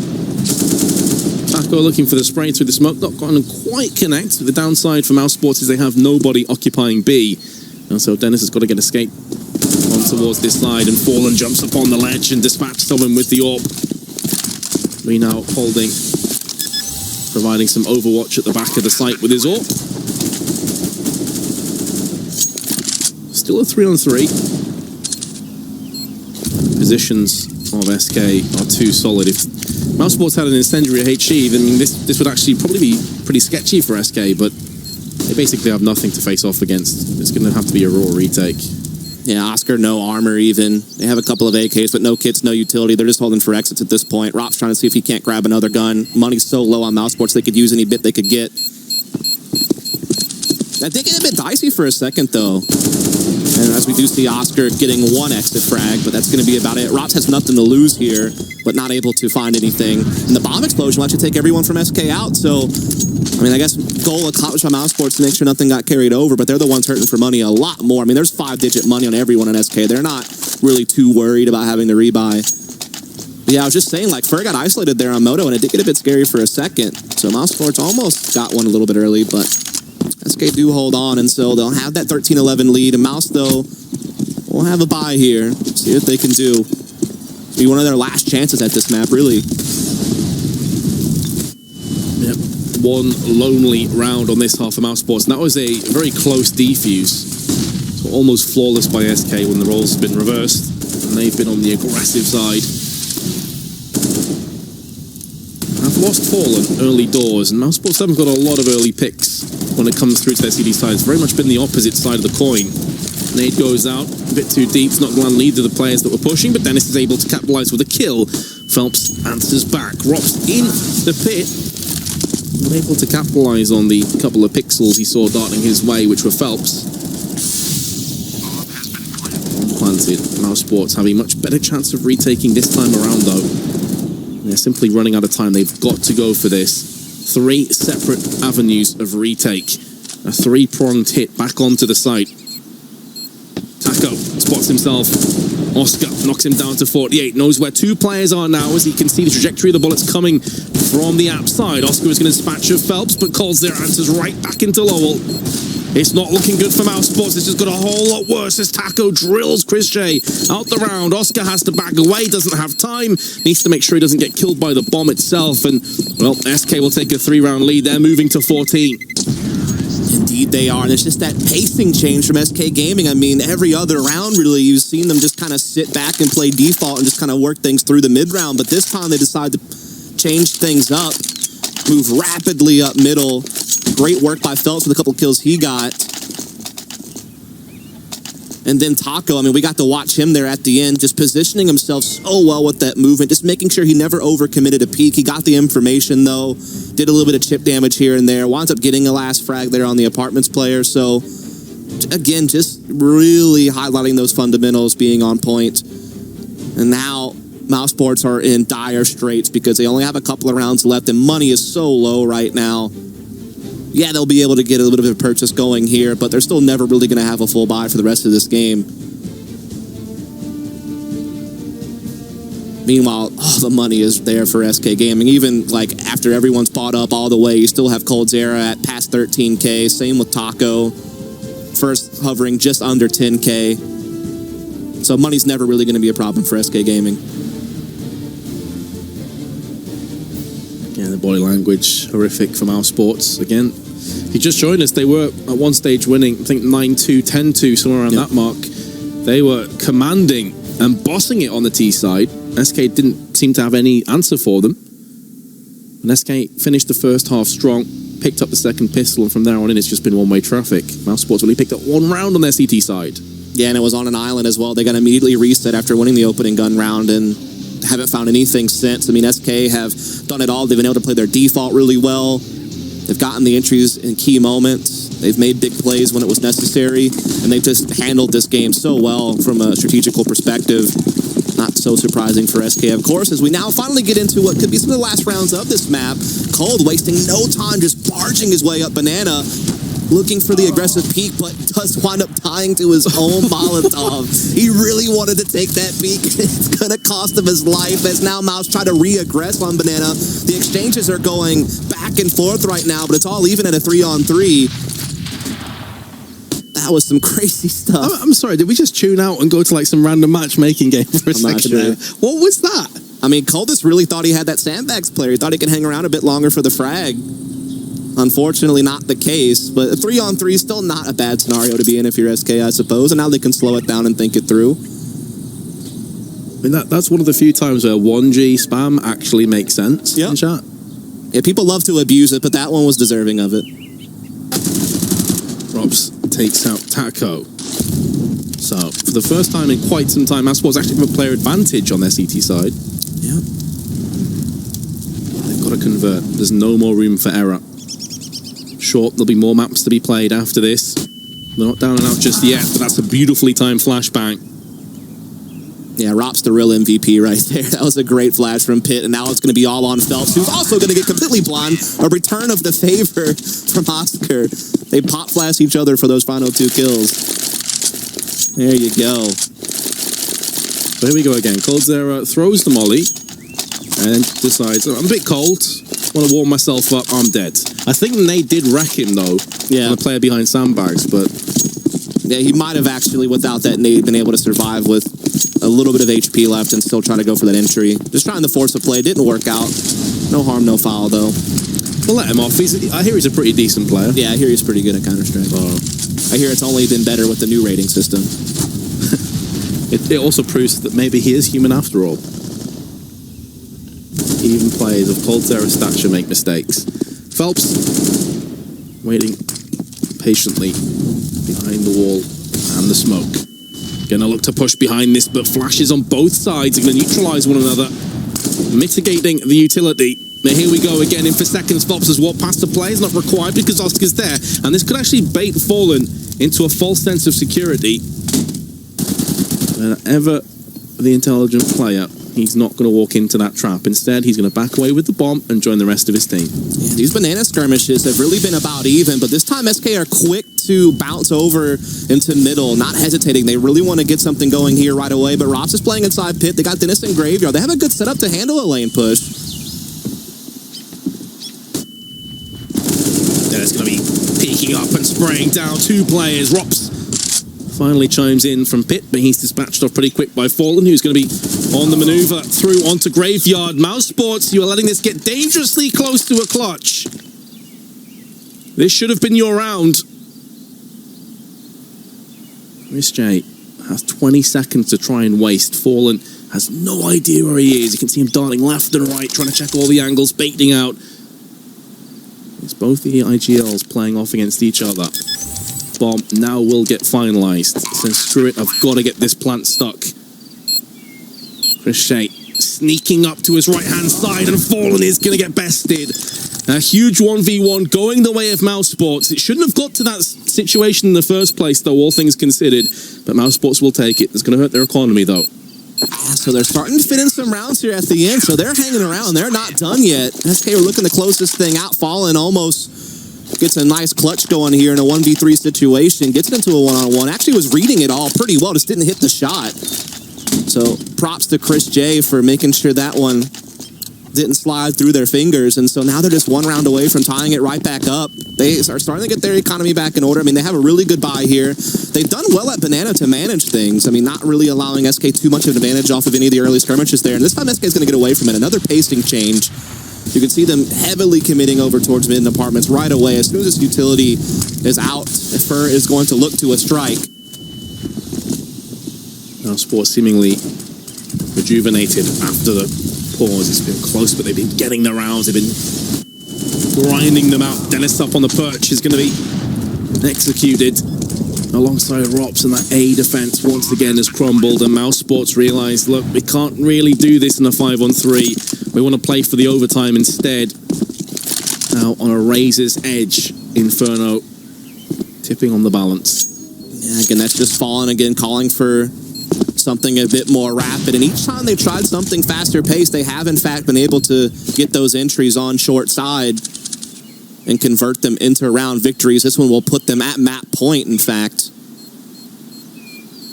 Taco looking for the spray through the smoke, not going to quite connect. The downside for Mousesports is they have nobody occupying B, and so Dennis has got to get escape move towards this side, and Fallen jumps upon the ledge and dispatches someone with the orb. We now holding, providing some overwatch at the back of the site with his orb. Still a 3-on-3. Positions of SK are too solid. If Mousesports had an incendiary HE, then this would actually probably be pretty sketchy for SK, but they basically have nothing to face off against. It's going to have to be a raw retake. Yeah, Oscar, no armor even. They have a couple of AKs, but no kits, no utility. They're just holding for exits at this point. Rop's trying to see if he can't grab another gun. Money's so low on Mousesports, they could use any bit they could get. That did get a bit dicey for a second, though. And as we do see Oscar getting one exit frag, but that's going to be about it. Rops has nothing to lose here, but not able to find anything. And the bomb explosion will actually take everyone from SK out, so... I mean, I guess goal accomplished by Mousesports to make sure nothing got carried over, but they're the ones hurting for money a lot more. I mean, there's 5-digit money on everyone in SK. They're not really too worried about having to rebuy. But yeah, I was just saying, like, Fur got isolated there on Moto, and it did get a bit scary for a second. So Mousesports almost got one a little bit early, but SK do hold on, and so they'll have that 13-11 lead. And Mouse, though, will have a bye here. See what they can do. Be one of their last chances at this map, really. Yep. One lonely round on this half of Mousesports, and that was a very close defuse. So almost flawless by SK when the roles have been reversed, and they've been on the aggressive side. I've lost Fallen early doors, and Mousesports haven't got a lot of early picks when it comes through to their CD side. It's very much been the opposite side of the coin. Nade goes out, a bit too deep, it's not going to lead to the players that were pushing, but Dennis is able to capitalize with a kill. Phelps answers back, Rops in the pit. Not able to capitalize on the couple of pixels he saw darting his way, which were Phelps. Planted. Mousesports have a much better chance of retaking this time around, though. They're simply running out of time. They've got to go for this. 3 separate avenues of retake. A 3-pronged hit back onto the site. Taco spots himself. Oscar knocks him down to 48. Knows where 2 players are now as he can see the trajectory of the bullets coming from the app side. Oscar is going to dispatch of Phelps, but calls their answers right back into Lowell. It's not looking good for Mousesports. This has got a whole lot worse as Taco drills Chris J out the round. Oscar has to back away, doesn't have time, needs to make sure he doesn't get killed by the bomb itself. And, well, SK will take a 3-round lead. They're moving to 14. Indeed they are, and it's just that pacing change from SK Gaming. I mean, every other round, really, you've seen them just kind of sit back and play default and just kind of work things through the mid-round. But this time they decide to change things up, move rapidly up middle. Great work by Phelps with a couple kills he got. And then Taco, I mean, we got to watch him there at the end, just positioning himself so well with that movement, just making sure he never overcommitted a peek. He got the information, though, did a little bit of chip damage here and there, winds up getting a last frag there on the Apartments player. So, again, just really highlighting those fundamentals, being on point. And now Mousesports are in dire straits because they only have a couple of rounds left, and money is so low right now. Yeah, they'll be able to get a little bit of a purchase going here, but they're still never really going to have a full buy for the rest of this game. Meanwhile, all the money is there for SK Gaming. Even like after everyone's bought up all the way, you still have Cold Zera at past 13K. Same with Taco. First hovering just under 10K. So money's never really going to be a problem for SK Gaming. Yeah, the body language, horrific for Mousesports. Again, if you just joined us, they were at one stage winning, I think 9-2, 10-2, somewhere around that mark. They were commanding and bossing it on the T side. SK didn't seem to have any answer for them. And SK finished the first half strong, picked up the second pistol, and from there on in, it's just been one-way traffic. Mousesports only picked up 1 round on their CT side. Yeah, and it was on an island as well. They got immediately reset after winning the opening gun round and haven't found anything since. I mean, SK have done it all. They've been able to play their default really well. They've gotten the entries in key moments. They've made big plays when it was necessary, and they've just handled this game so well from a strategical perspective. Not so surprising for SK, of course, as we now finally get into what could be some of the last rounds of this map. Cold wasting no time, just barging his way up Banana, looking for the aggressive peek, but does wind up dying to his own Molotov. He really wanted to take that peek. It's going to cost him his life as now Mouse try to re-aggress on Banana. The exchanges are going back and forth right now, but it's all even at a 3-on-3. That was some crazy stuff. I'm sorry, did we just tune out and go to like some random matchmaking game for a second there? What was that? I mean, Coldus really thought he had that Sandbags player. He thought he could hang around a bit longer for the frag. Unfortunately, not the case. But a 3-on-3 is still not a bad scenario to be in if you're SK, I suppose. And now they can slow it down and think it through. I mean, that's one of the few times where 1G spam actually makes sense in chat. Yeah, people love to abuse it, but that one was deserving of it. Robs takes out Taco. So, for the first time in quite some time, Mousesports actually have a player advantage on their CT side. Yeah. They've got to convert. There's no more room for error. Sure, there'll be more maps to be played after this. They're not down and out just yet, but that's a beautifully timed flashbang. Yeah, Rop's the real MVP right there. That was a great flash from Pitt, and now it's going to be all on Phelps, who's also going to get completely blind. A return of the favor from Oscar. They pop flash each other for those final 2 kills. There you go. So here we go again. Coldzera throws the molly and decides, I'm a bit cold, want to warm myself up, I'm dead. I think Nate did wreck him though, on a player behind sandbags, but... Yeah, he might have actually, without that nade, been able to survive with a little bit of HP left and still trying to go for that entry. Just trying to force a play. Didn't work out. No harm, no foul, though. We'll let him off. I hear he's a pretty decent player. Yeah, I hear he's pretty good at Counter-Strike. I hear it's only been better with the new rating system. It also proves that maybe he is human after all. Even players of Coldzera stature make mistakes. Phelps, waiting patiently behind the wall and the smoke. Gonna look to push behind this, but flashes on both sides are gonna neutralize one another, mitigating the utility. Now here we go again, in for seconds. Phelps has walked past the play, is not required because Oscar's there, and this could actually bait Fallen into a false sense of security. Whenever the intelligent player, he's not going to walk into that trap. Instead, he's going to back away with the bomb and join the rest of his team. Yeah, these banana skirmishes have really been about even, but this time SK are quick to bounce over into middle, not hesitating. They really want to get something going here right away, but Rops is playing inside pit. They got Dennis in Graveyard. They have a good setup to handle a lane push. Dennis going to be peeking up and spraying down 2 players. Rops finally chimes in from pit, but he's dispatched off pretty quick by Fallen, who's going to be on the maneuver through onto Graveyard. Mousesports, you are letting this get dangerously close to a clutch. This should have been your round. Chris J has 20 seconds to try and waste. Fallen has no idea where he is. You can see him darting left and right, trying to check all the angles, baiting out. It's both the IGLs playing off against each other. Bomb now will get finalized. Says, screw it, I've got to get this plant stuck. Chris Shea sneaking up to his right-hand side, and Fallen is going to get bested. A huge 1v1 going the way of Mousesports. It shouldn't have got to that situation in the first place, though, all things considered. But Mousesports will take it. It's going to hurt their economy, though. Yeah, so they're starting to fit in some rounds here at the end, so they're hanging around. They're not done yet. SK are looking to close this thing out. Fallen almost gets a nice clutch going here in a 1v3 situation. Gets it into a one-on-one. Actually was reading it all pretty well, just didn't hit the shot. So props to Chris J for making sure that one didn't slide through their fingers. And so now they're just 1 round away from tying it right back up. They are starting to get their economy back in order. I mean, they have a really good buy here. They've done well at Banana to manage things. I mean, not really allowing SK too much of an advantage off of any of the early skirmishes there. And this time SK is going to get away from it. Another pacing change. You can see them heavily committing over towards mid apartments right away. As soon as this utility is out, Fur is going to look to a strike. Mousesports seemingly rejuvenated after the pause. It's been close, but they've been getting the rounds. They've been grinding them out. Dennis up on the perch is going to be executed alongside Rops, and that A defense once again has crumbled, and Mousesports realized, look, we can't really do this in a 5-on-3. We want to play for the overtime instead. Now on a razor's edge, Inferno tipping on the balance. Yeah, again, that's just Fallen again, calling for something a bit more rapid, and each time they've tried something faster paced, they have in fact been able to get those entries on short side and convert them into round victories. This one will put them at map point, in fact.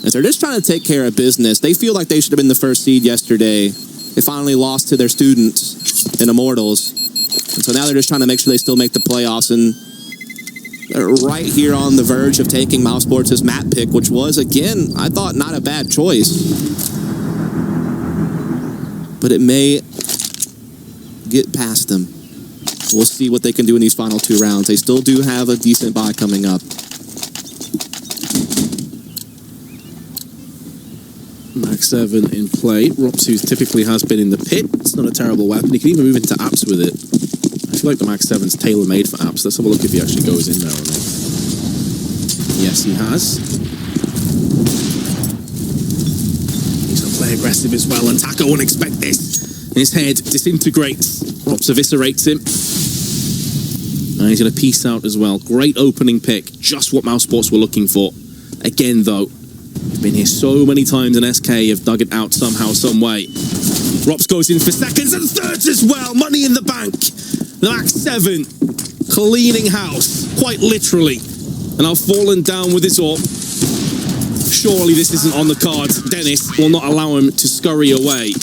As they're just trying to take care of business. They feel like they should have been the first seed yesterday. They finally lost to their students in Immortals. And so now they're just trying to make sure they still make the playoffs. And right here on the verge of taking Mousesports' map pick, which was, again, I thought not a bad choice. But it may get past them. We'll see what they can do in these final 2 rounds. They still do have a decent bye coming up. Max 7 in play. Rops, who typically has been in the pit. It's not a terrible weapon. He can even move into apps with it. I feel like the Max 7's tailor-made for apps. Let's have a look if he actually goes in there or not. Yes, he has. He's going to play aggressive as well, and Taka won't expect this. His head disintegrates. Rops eviscerates him. And he's going to peace out as well. Great opening pick. Just what Mousesports were looking for. Again, though, been here so many times, and SK have dug it out somehow, some way. Rops goes in for seconds and thirds as well. Money in the bank. The Max 7 cleaning house, quite literally. And I've fallen down with this all. Surely this isn't on the cards. Dennis will not allow him to scurry away.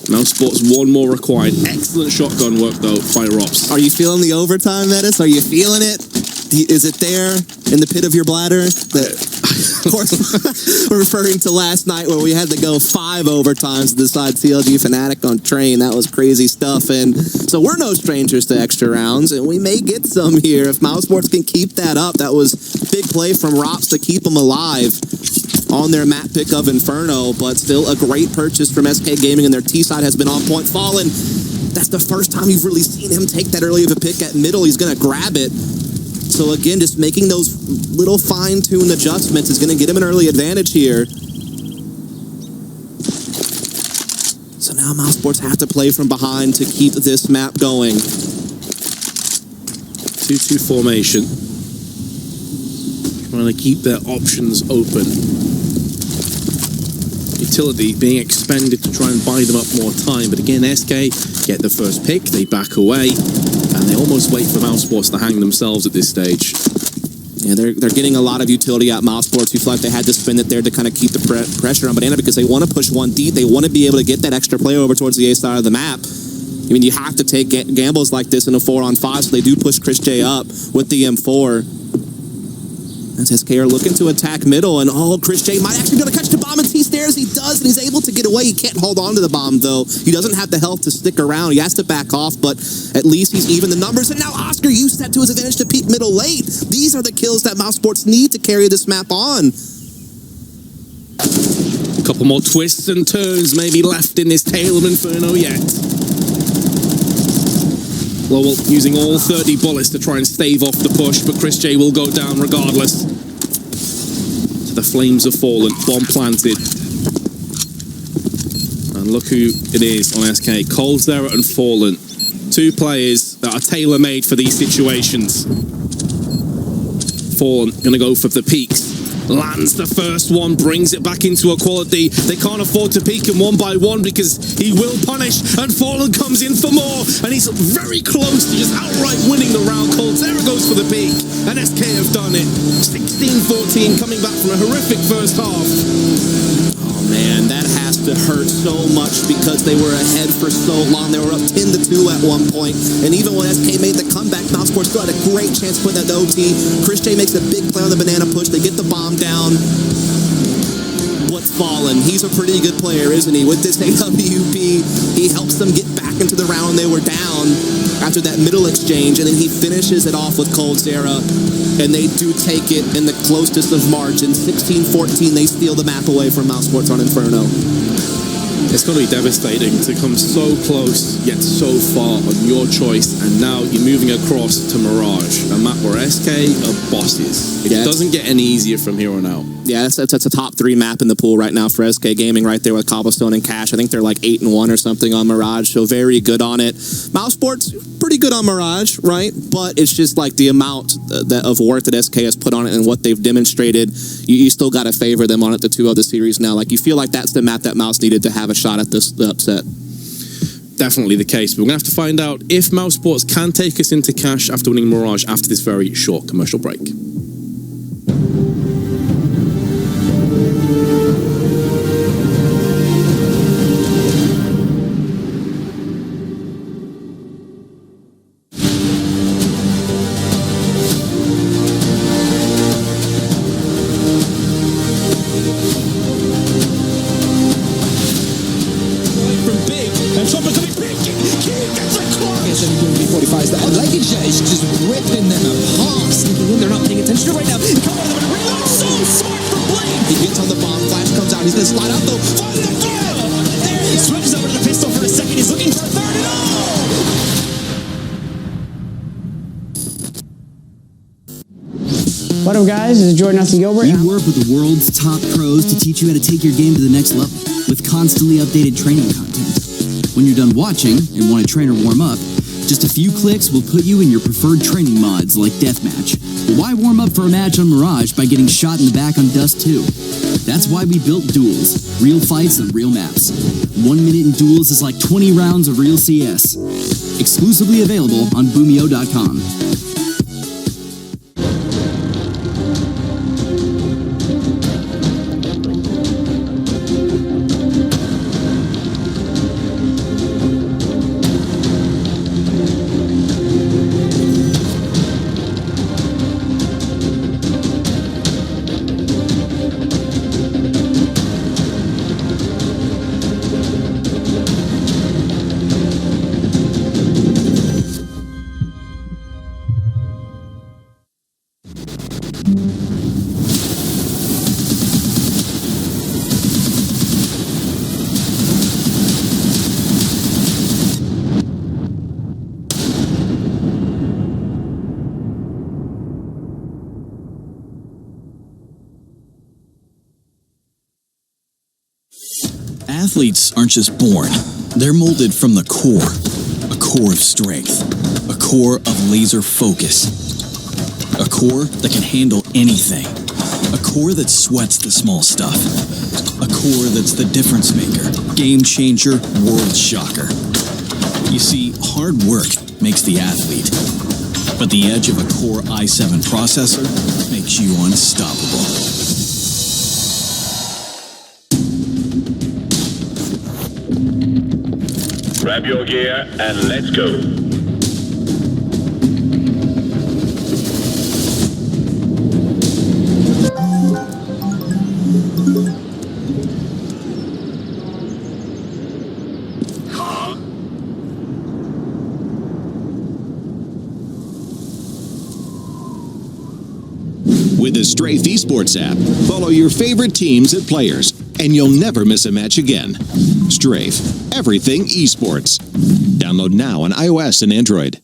Mousesports, 1 more required. Excellent shotgun work, though, by Rops. Are you feeling the overtime, Metis? Are you feeling it? Is it there in the pit of your bladder? Of course, we're referring to last night where we had to go 5 overtimes to decide CLG Fnatic on Train. That was crazy stuff. And so we're no strangers to extra rounds, and we may get some here if Mousesports can keep that up. That was big play from Rops to keep them alive on their map pick of Inferno, but still a great purchase from SK Gaming, and their T side has been on point. Fallen, that's the first time you've really seen him take that early of a pick at middle. He's going to grab it. So again, just making those little fine-tuned adjustments is going to get him an early advantage here. So now Mousesports have to play from behind to keep this map going. 2-2 formation. Trying to keep their options open. Utility being expended to try and buy them up more time. But again, SK get the first pick, they back away, and they almost wait for Mousesports to hang themselves at this stage. Yeah, they're getting a lot of utility at Mousesports. You feel like they had to spin it there to kind of keep the pressure on Banana because they want to push 1 deep. They want to be able to get that extra player over towards the A side of the map. I mean, you have to take gambles like this in a 4-on-5, so they do push Chris J up with the M4. As SK are looking to attack middle, and Chris J might actually be able to catch the bomb, and he stares, he does, and he's able to get away. He can't hold on to the bomb, though. He doesn't have the health to stick around. He has to back off, but at least he's even the numbers, and now Oscar used that to his advantage to peek middle late. These are the kills that Mousesports need to carry this map on. A couple more twists and turns maybe left in this tail of Inferno yet. Lowell using all 30 bullets to try and stave off the push, but Chris J will go down regardless. So the flames have fallen, bomb planted. And look who it is on SK, Coldzera and Fallen. 2 players that are tailor-made for these situations. Fallen gonna go for the peaks. Lands the first one, brings it back into equality. They can't afford to peek him 1 by 1 because he will punish, and Fallen comes in for more, and he's very close to just outright winning the round. Coldzera goes for the peak, and SK have done it. 16-14, coming back from a horrific first half. Oh man, that has to hurt so much because they were ahead for so long. They were up 10-2 at one point, and even when SK made the comeback, Mousesports still had a great chance to put that to OT. Chris J makes a big play on the banana push. They get the bomb down. What's Fallen? He's a pretty good player, isn't he? With this AWP, he helps them get back into the round they were down after that middle exchange, and then he finishes it off with Coldzera, and they do take it in the closest of margins. 16-14, they steal the map away from Mousesports on Inferno. It's going to be devastating to come so close, yet so far on your choice, and now you're moving across to Mirage, a map where SK are bosses. It doesn't get any easier from here on out. Yeah, that's a top 3 map in the pool right now for SK Gaming, right there with Cobblestone and Cash. I think they're like 8-1 or something on Mirage, so very good on it. Mousesports, pretty good on Mirage, right? But it's just like the amount of work that SK has put on it and what they've demonstrated, you still got to favor them on it the 2 other series now. Like, you feel like that's the map that Mouse needed to have a shot at this upset. Definitely the case, but we're going to have to find out if Mousesports can take us into Cash after winning Mirage after this very short commercial break. What up, guys? This is Jordan Nelson Gilbert. We work with the world's top pros to teach you how to take your game to the next level with constantly updated training content. When you're done watching and want a trainer warm up, just a few clicks will put you in your preferred training mods like Deathmatch. But why warm up for a match on Mirage by getting shot in the back on Dust 2? That's why we built Duels, real fights and real maps. 1 minute in Duels is like 20 rounds of real CS. Exclusively available on Boomio.com. Athletes aren't just born. They're molded from the core. A core of strength. A core of laser focus. A core that can handle anything. A core that sweats the small stuff. A core that's the difference maker. Game changer, world shocker. You see, hard work makes the athlete. But the edge of a Core i7 processor makes you unstoppable. Grab your gear and let's go. With the Strafe Esports app, follow your favorite teams and players, and you'll never miss a match again. Strafe, everything esports. Download now on iOS and Android.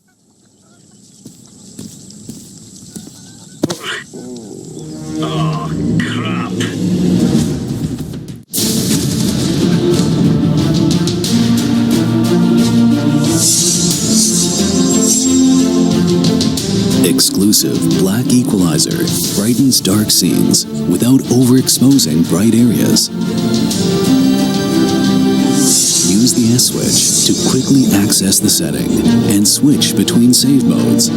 Oh, crap. Exclusive Black Equalizer brightens dark scenes without overexposing bright areas. Use the S switch to quickly access the setting and switch between save modes.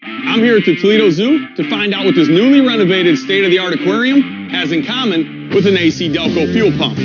I'm here at the Toledo Zoo to find out what this newly renovated state-of-the-art aquarium has in common with an AC Delco fuel pump.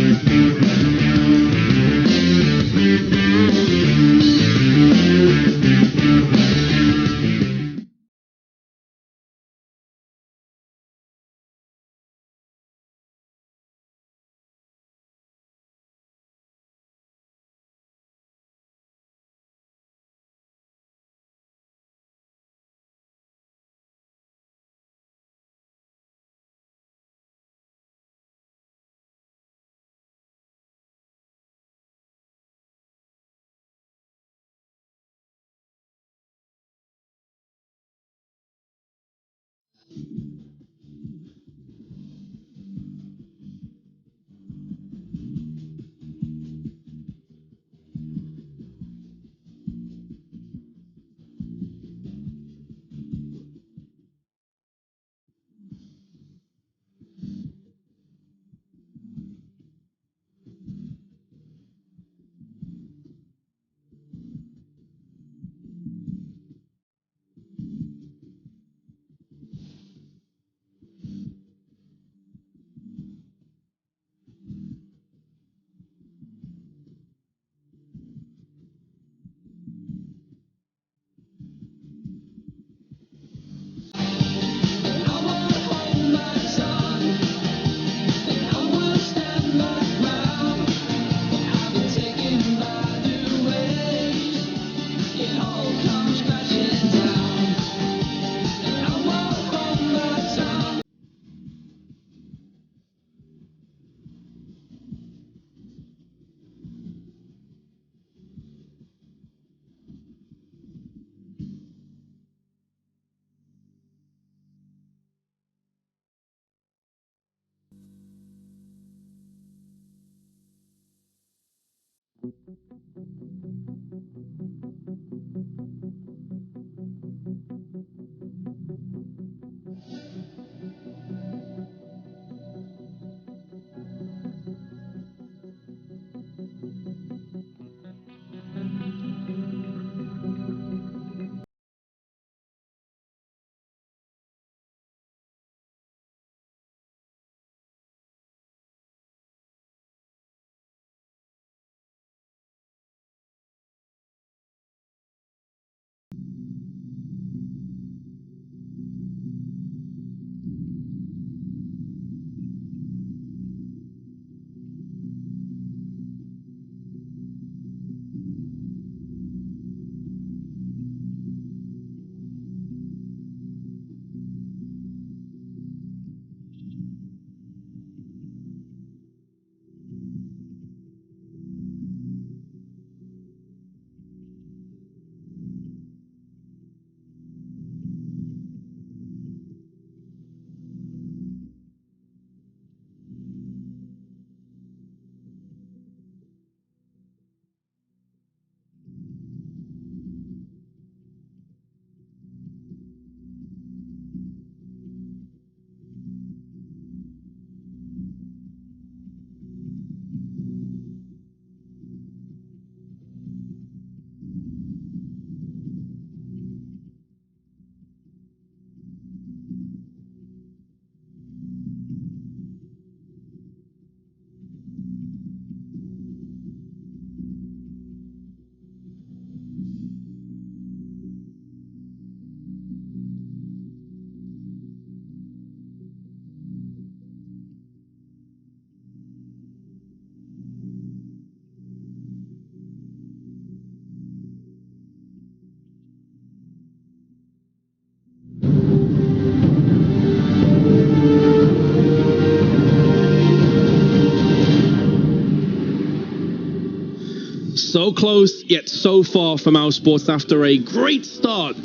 So close, yet so far for Mousesports after a great start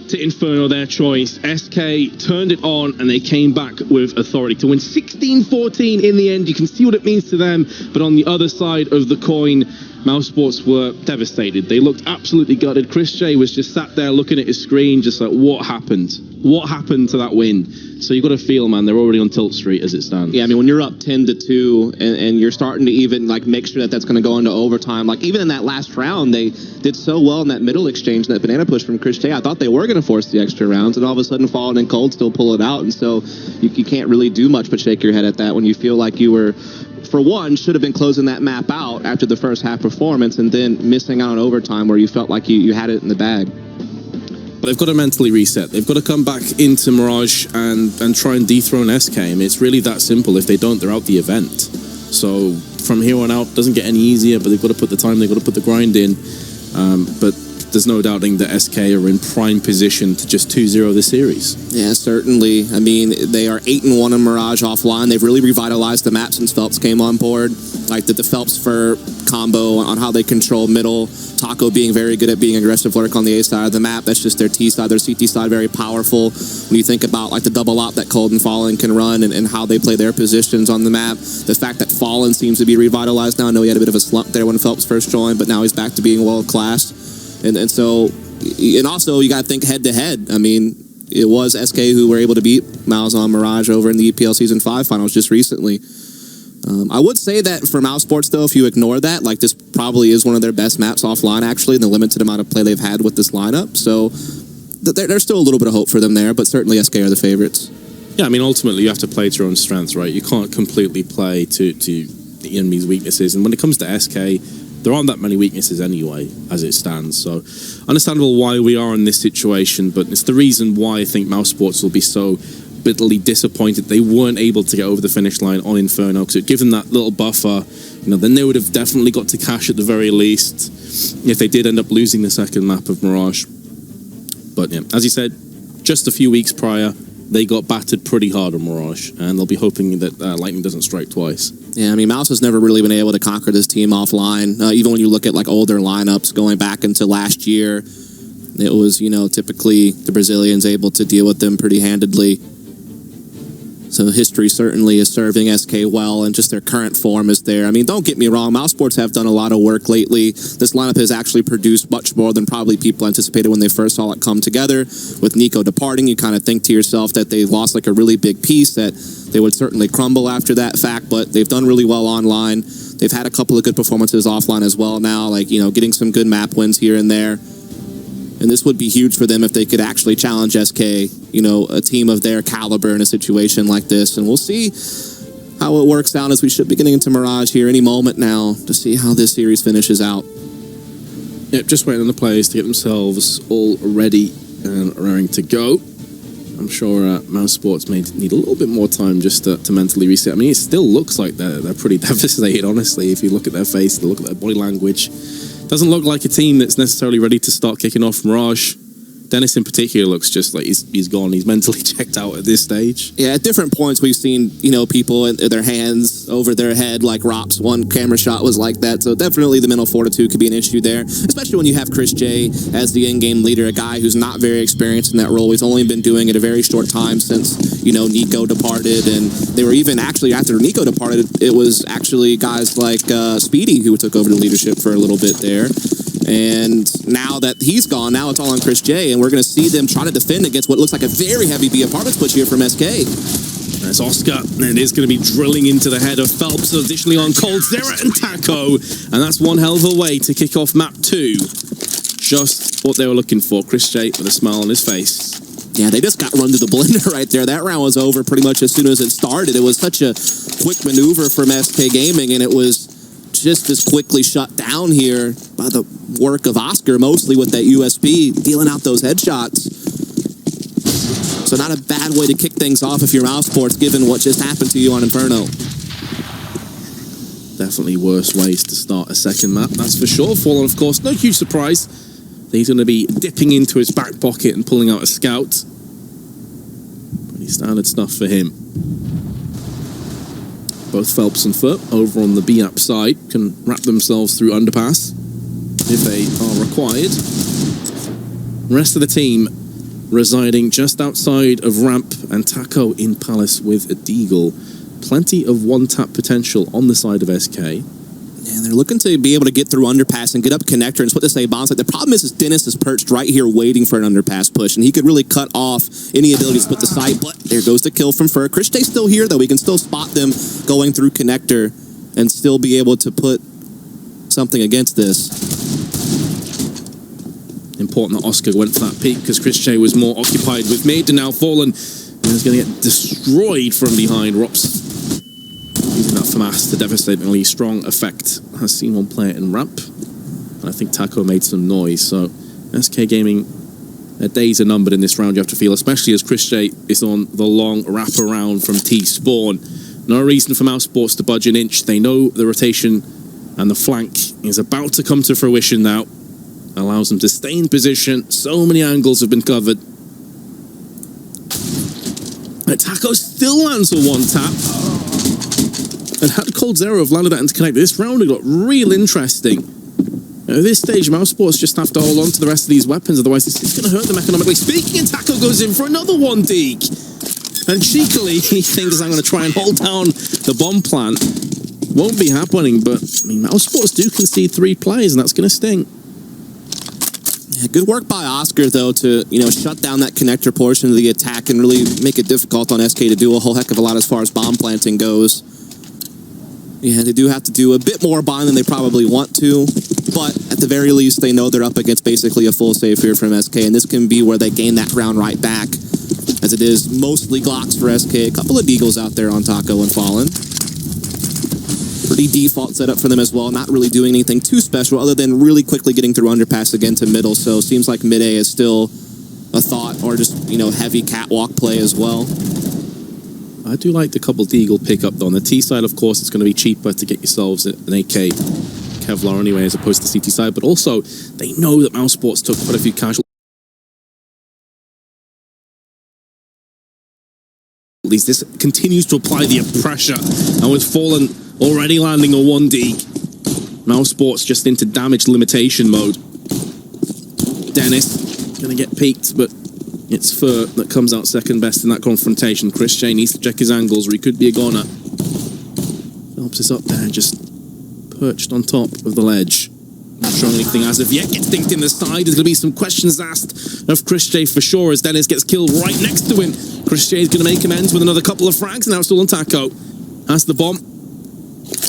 to Inferno, their choice. SK turned it on and they came back with authority to win 16-14 in the end. You can see what it means to them, but on the other side of the coin, Mousesports were devastated. They looked absolutely gutted. Chris was just sat there looking at his screen, just like, what happened? What happened to that win? So you've got to feel, man, they're already on Tilt Street as it stands. Yeah, I mean, when you're up 10-2 and you're starting to even like make sure that that's going to go into overtime, like even in that last round, they did so well in that middle exchange, that banana push from Chris. I thought they were going to force the extra rounds, and all of a sudden Fallen and Cold still pull it out, and so you can't really do much but shake your head at that when you feel like you were, for one, should have been closing that map out after the first half performance, and then missing out on overtime where you felt like you had it in the bag. But they've got to mentally reset. They've got to come back into Mirage and try and dethrone SK. I mean, it's really that simple. If they don't, they're out the event. So from here on out, it doesn't get any easier, but they've got to put the time, they've got to put the grind in. But there's no doubting that SK are in prime position to just 2-0 the series. Yeah, certainly. I mean, they are 8-1 in Mirage offline. They've really revitalized the map since Phelps came on board. Like the Phelps for combo on how they control middle. Taco being very good at being aggressive lurk on the A side of the map. That's just their T side. Their CT side very powerful. When you think about like the double op that Cold and Fallen can run and how they play their positions on the map. The fact that Fallen seems to be revitalized now. I know he had a bit of a slump there when Phelps first joined, but now he's back to being world class. And so, and also you got to think head to head. I mean, it was SK who were able to beat Mouse on Mirage over in the EPL Season 5 finals just recently. I would say that for Mousesports, though, if you ignore that, like this probably is one of their best maps offline, actually, in the limited amount of play they've had with this lineup. So there's still a little bit of hope for them there, but certainly SK are the favorites. Yeah, I mean, ultimately, you have to play to your own strengths, right? You can't completely play to the enemy's weaknesses. And when it comes to SK, there aren't that many weaknesses anyway, as it stands. So understandable why we are in this situation, but it's the reason why I think Mousesports will be so bitterly disappointed they weren't able to get over the finish line on Inferno, because it given that little buffer, you know, then they would have definitely got to cash at the very least if they did end up losing the second map of Mirage. But yeah, as you said, just a few weeks prior, they got battered pretty hard on Mirage, and they'll be hoping that lightning doesn't strike twice. Yeah, I mean, Mouse has never really been able to conquer this team offline. Even when you look at like older lineups going back into last year, it was, you know, typically the Brazilians able to deal with them pretty handedly. So history certainly is serving SK well, and just their current form is there. I mean, don't get me wrong, Mousesports have done a lot of work lately. This lineup has actually produced much more than probably people anticipated when they first saw it come together. With Nico departing, you kind of think to yourself that they lost like a really big piece, that they would certainly crumble after that fact, but they've done really well online. They've had a couple of good performances offline as well now, like, you know, getting some good map wins here and there. And this would be huge for them if they could actually challenge SK, you know, a team of their caliber in a situation like this. And we'll see how it works out, as we should be getting into Mirage here any moment now to see how this series finishes out. Yep, just waiting on the players to get themselves all ready and raring to go. I'm sure Mousesports may need a little bit more time just to mentally reset. I mean, it still looks like they're pretty devastated, honestly, if you look at their face, look at their body language. Doesn't look like a team that's necessarily ready to start kicking off Mirage. Dennis in particular looks just like he's gone. He's mentally checked out at this stage. Yeah, at different points we've seen, you know, people in their hands over their head, like Rop's one camera shot was like that. So definitely the mental fortitude could be an issue there, especially when you have Chris J as the in-game leader, a guy who's not very experienced in that role. He's only been doing it a very short time since, you know, Nico departed, and they were even actually after Nico departed, it was actually guys like Speedy who took over the leadership for a little bit there. And now that he's gone, now it's all on Chris J, and we're going to see them try to defend against what looks like a very heavy B apartments push here from SK. There's Oscar, and it is going to be drilling into the head of Phelps, additionally on Coldzera and Taco, and that's one hell of a way to kick off map 2. Just what they were looking for. Chris J with a smile on his face. Yeah, they just got run to the blender right there. That round was over pretty much as soon as it started. It was such a quick maneuver from SK Gaming, and it was just as quickly shut down here by the work of Oscar, mostly with that USB, dealing out those headshots. So not a bad way to kick things off if you're Mousesports, given what just happened to you on Inferno. Definitely worse ways to start a second map, that's for sure. Fallen, of course, no huge surprise that he's going to be dipping into his back pocket and pulling out a scout. Pretty standard stuff for him. Both Phelps and Foot over on the B-App side can wrap themselves through underpass if they are required. The rest of the team residing just outside of ramp, and Taco in Palace with a Deagle. Plenty of one-tap potential on the side of SK. And they're looking to be able to get through underpass and get up connector and split this A bombs. Like, the problem is Dennis is perched right here waiting for an underpass push, and he could really cut off any ability to split the site, but there goes the kill from Fur. Chris J's still here, though. We can still spot them going through connector and still be able to put something against this. Important that Oscar went for that peak, because Chris J was more occupied with mid, and now Fallen is going to get destroyed from behind. Rops using that FAMAS to devastatingly strong effect. Has seen one player in ramp, and I think Taco made some noise. So SK Gaming, their days are numbered in this round, you have to feel, especially as Chris J is on the long wrap around from T-Spawn. No reason for Mousesports to budge an inch. They know the rotation and the flank is about to come to fruition now. Allows them to stay in position. So many angles have been covered. And Taco still lands a one tap. And had Coldzera have landed that into connect, this round it got real interesting. At this stage, Mousesports just have to hold on to the rest of these weapons, otherwise it's going to hurt them economically speaking, and Taco goes in for another one deke. And cheekily, he thinks, I'm going to try and hold down the bomb plant. Won't be happening, but I mean, Mousesports do concede 3 plays, and that's going to sting. Yeah, good work by Oscar, though, to, you know, shut down that connector portion of the attack and really make it difficult on SK to do a whole heck of a lot as far as bomb planting goes. Yeah, they do have to do a bit more bomb than they probably want to, but at the very least, they know they're up against basically a full save here from SK, and this can be where they gain that ground right back, as it is mostly Glocks for SK. A couple of Deagles out there on Taco and Fallen. Pretty default setup for them as well, not really doing anything too special other than really quickly getting through underpass again to middle, so seems like mid-A is still a thought, or just, you know, heavy catwalk play as well. I do like the couple Deagle pickup though. On the T side, of course, it's going to be cheaper to get yourselves an AK Kevlar anyway, as opposed to the CT side, but also they know that Mousesports took quite a few casualties. This continues to apply the pressure, and with Fallen already landing a 1D, Mousesports just into damage limitation mode. Dennis gonna get peaked, but It's Fur that comes out second best in that confrontation. Chris J needs to check his angles or he could be a goner. Phelps is up there, just perched on top of the ledge. Not showing anything as of yet. Gets dinked in the side. There's going to be some questions asked of Chris J for sure as Dennis gets killed right next to him. Chris J is going to make amends with another couple of frags. Now it's still on Taco. Has the bomb.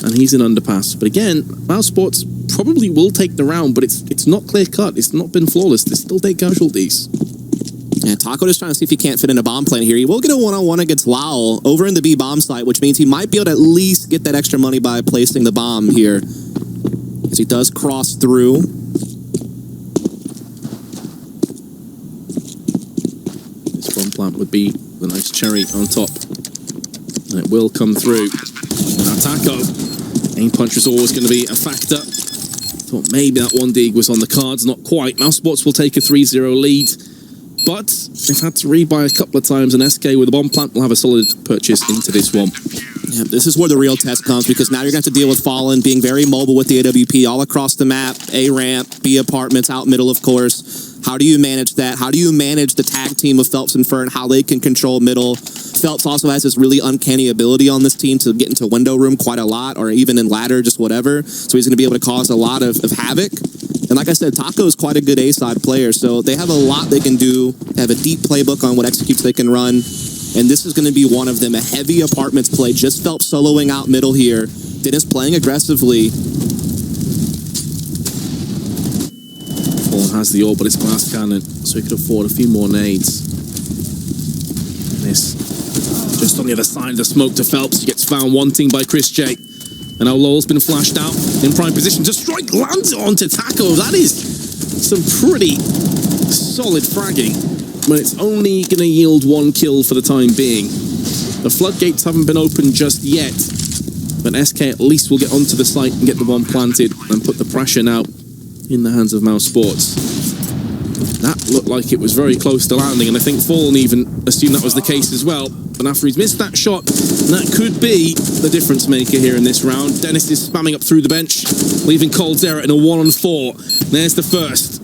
And he's in underpass. But again, Mousesports probably will take the round, but it's not clear-cut. It's not been flawless. They still take casualties. Yeah, Taco just trying to see if he can't fit in a bomb plan here. He will get a one-on-one against Lowell over in the B bomb site, which means he might be able to at least get that extra money by placing the bomb here. As he does cross through. This bomb plant would be the nice cherry on top. And it will come through. Now Taco. Aim punch is always going to be a factor. Thought maybe that one dig was on the cards. Not quite. Mousesports will take a 3-0 lead. But they've had to rebuy a couple of times, and SK with a bomb plant will have a solid purchase into this one. Yeah, this is where the real test comes, because now you're going to have to deal with Fallen being very mobile with the AWP all across the map. A ramp, B apartments, out middle, of course. How do you manage that? How do you manage the tag team of Phelps and Fern, how they can control middle? Phelps also has this really uncanny ability on this team to get into window room quite a lot, or even in ladder, just whatever. So he's going to be able to cause a lot of havoc. And like I said, Taco is quite a good A-side player, so they have a lot they can do. They have a deep playbook on what executes they can run. And this is going to be one of them, a heavy apartments play. Just Phelps soloing out middle here. Dennis playing aggressively. Fallen has the orb, but it's glass cannon, so he could afford a few more nades. Dennis just on the other side of the smoke to Phelps. He gets found wanting by Chris J. And now Lowell's been flashed out in prime position to strike, lands onto Taco. That is some pretty solid fragging, when it's only going to yield one kill for the time being. The floodgates haven't been opened just yet, but SK at least will get onto the site and get the bomb planted and put the pressure now in the hands of Mousesports. That looked like it was very close to landing, and I think Fallen even assumed that was the case as well. But after he's missed that shot, that could be the difference maker here in this round. Dennis is spamming up through the bench, leaving coldzera in a 1-on-4. There's the first.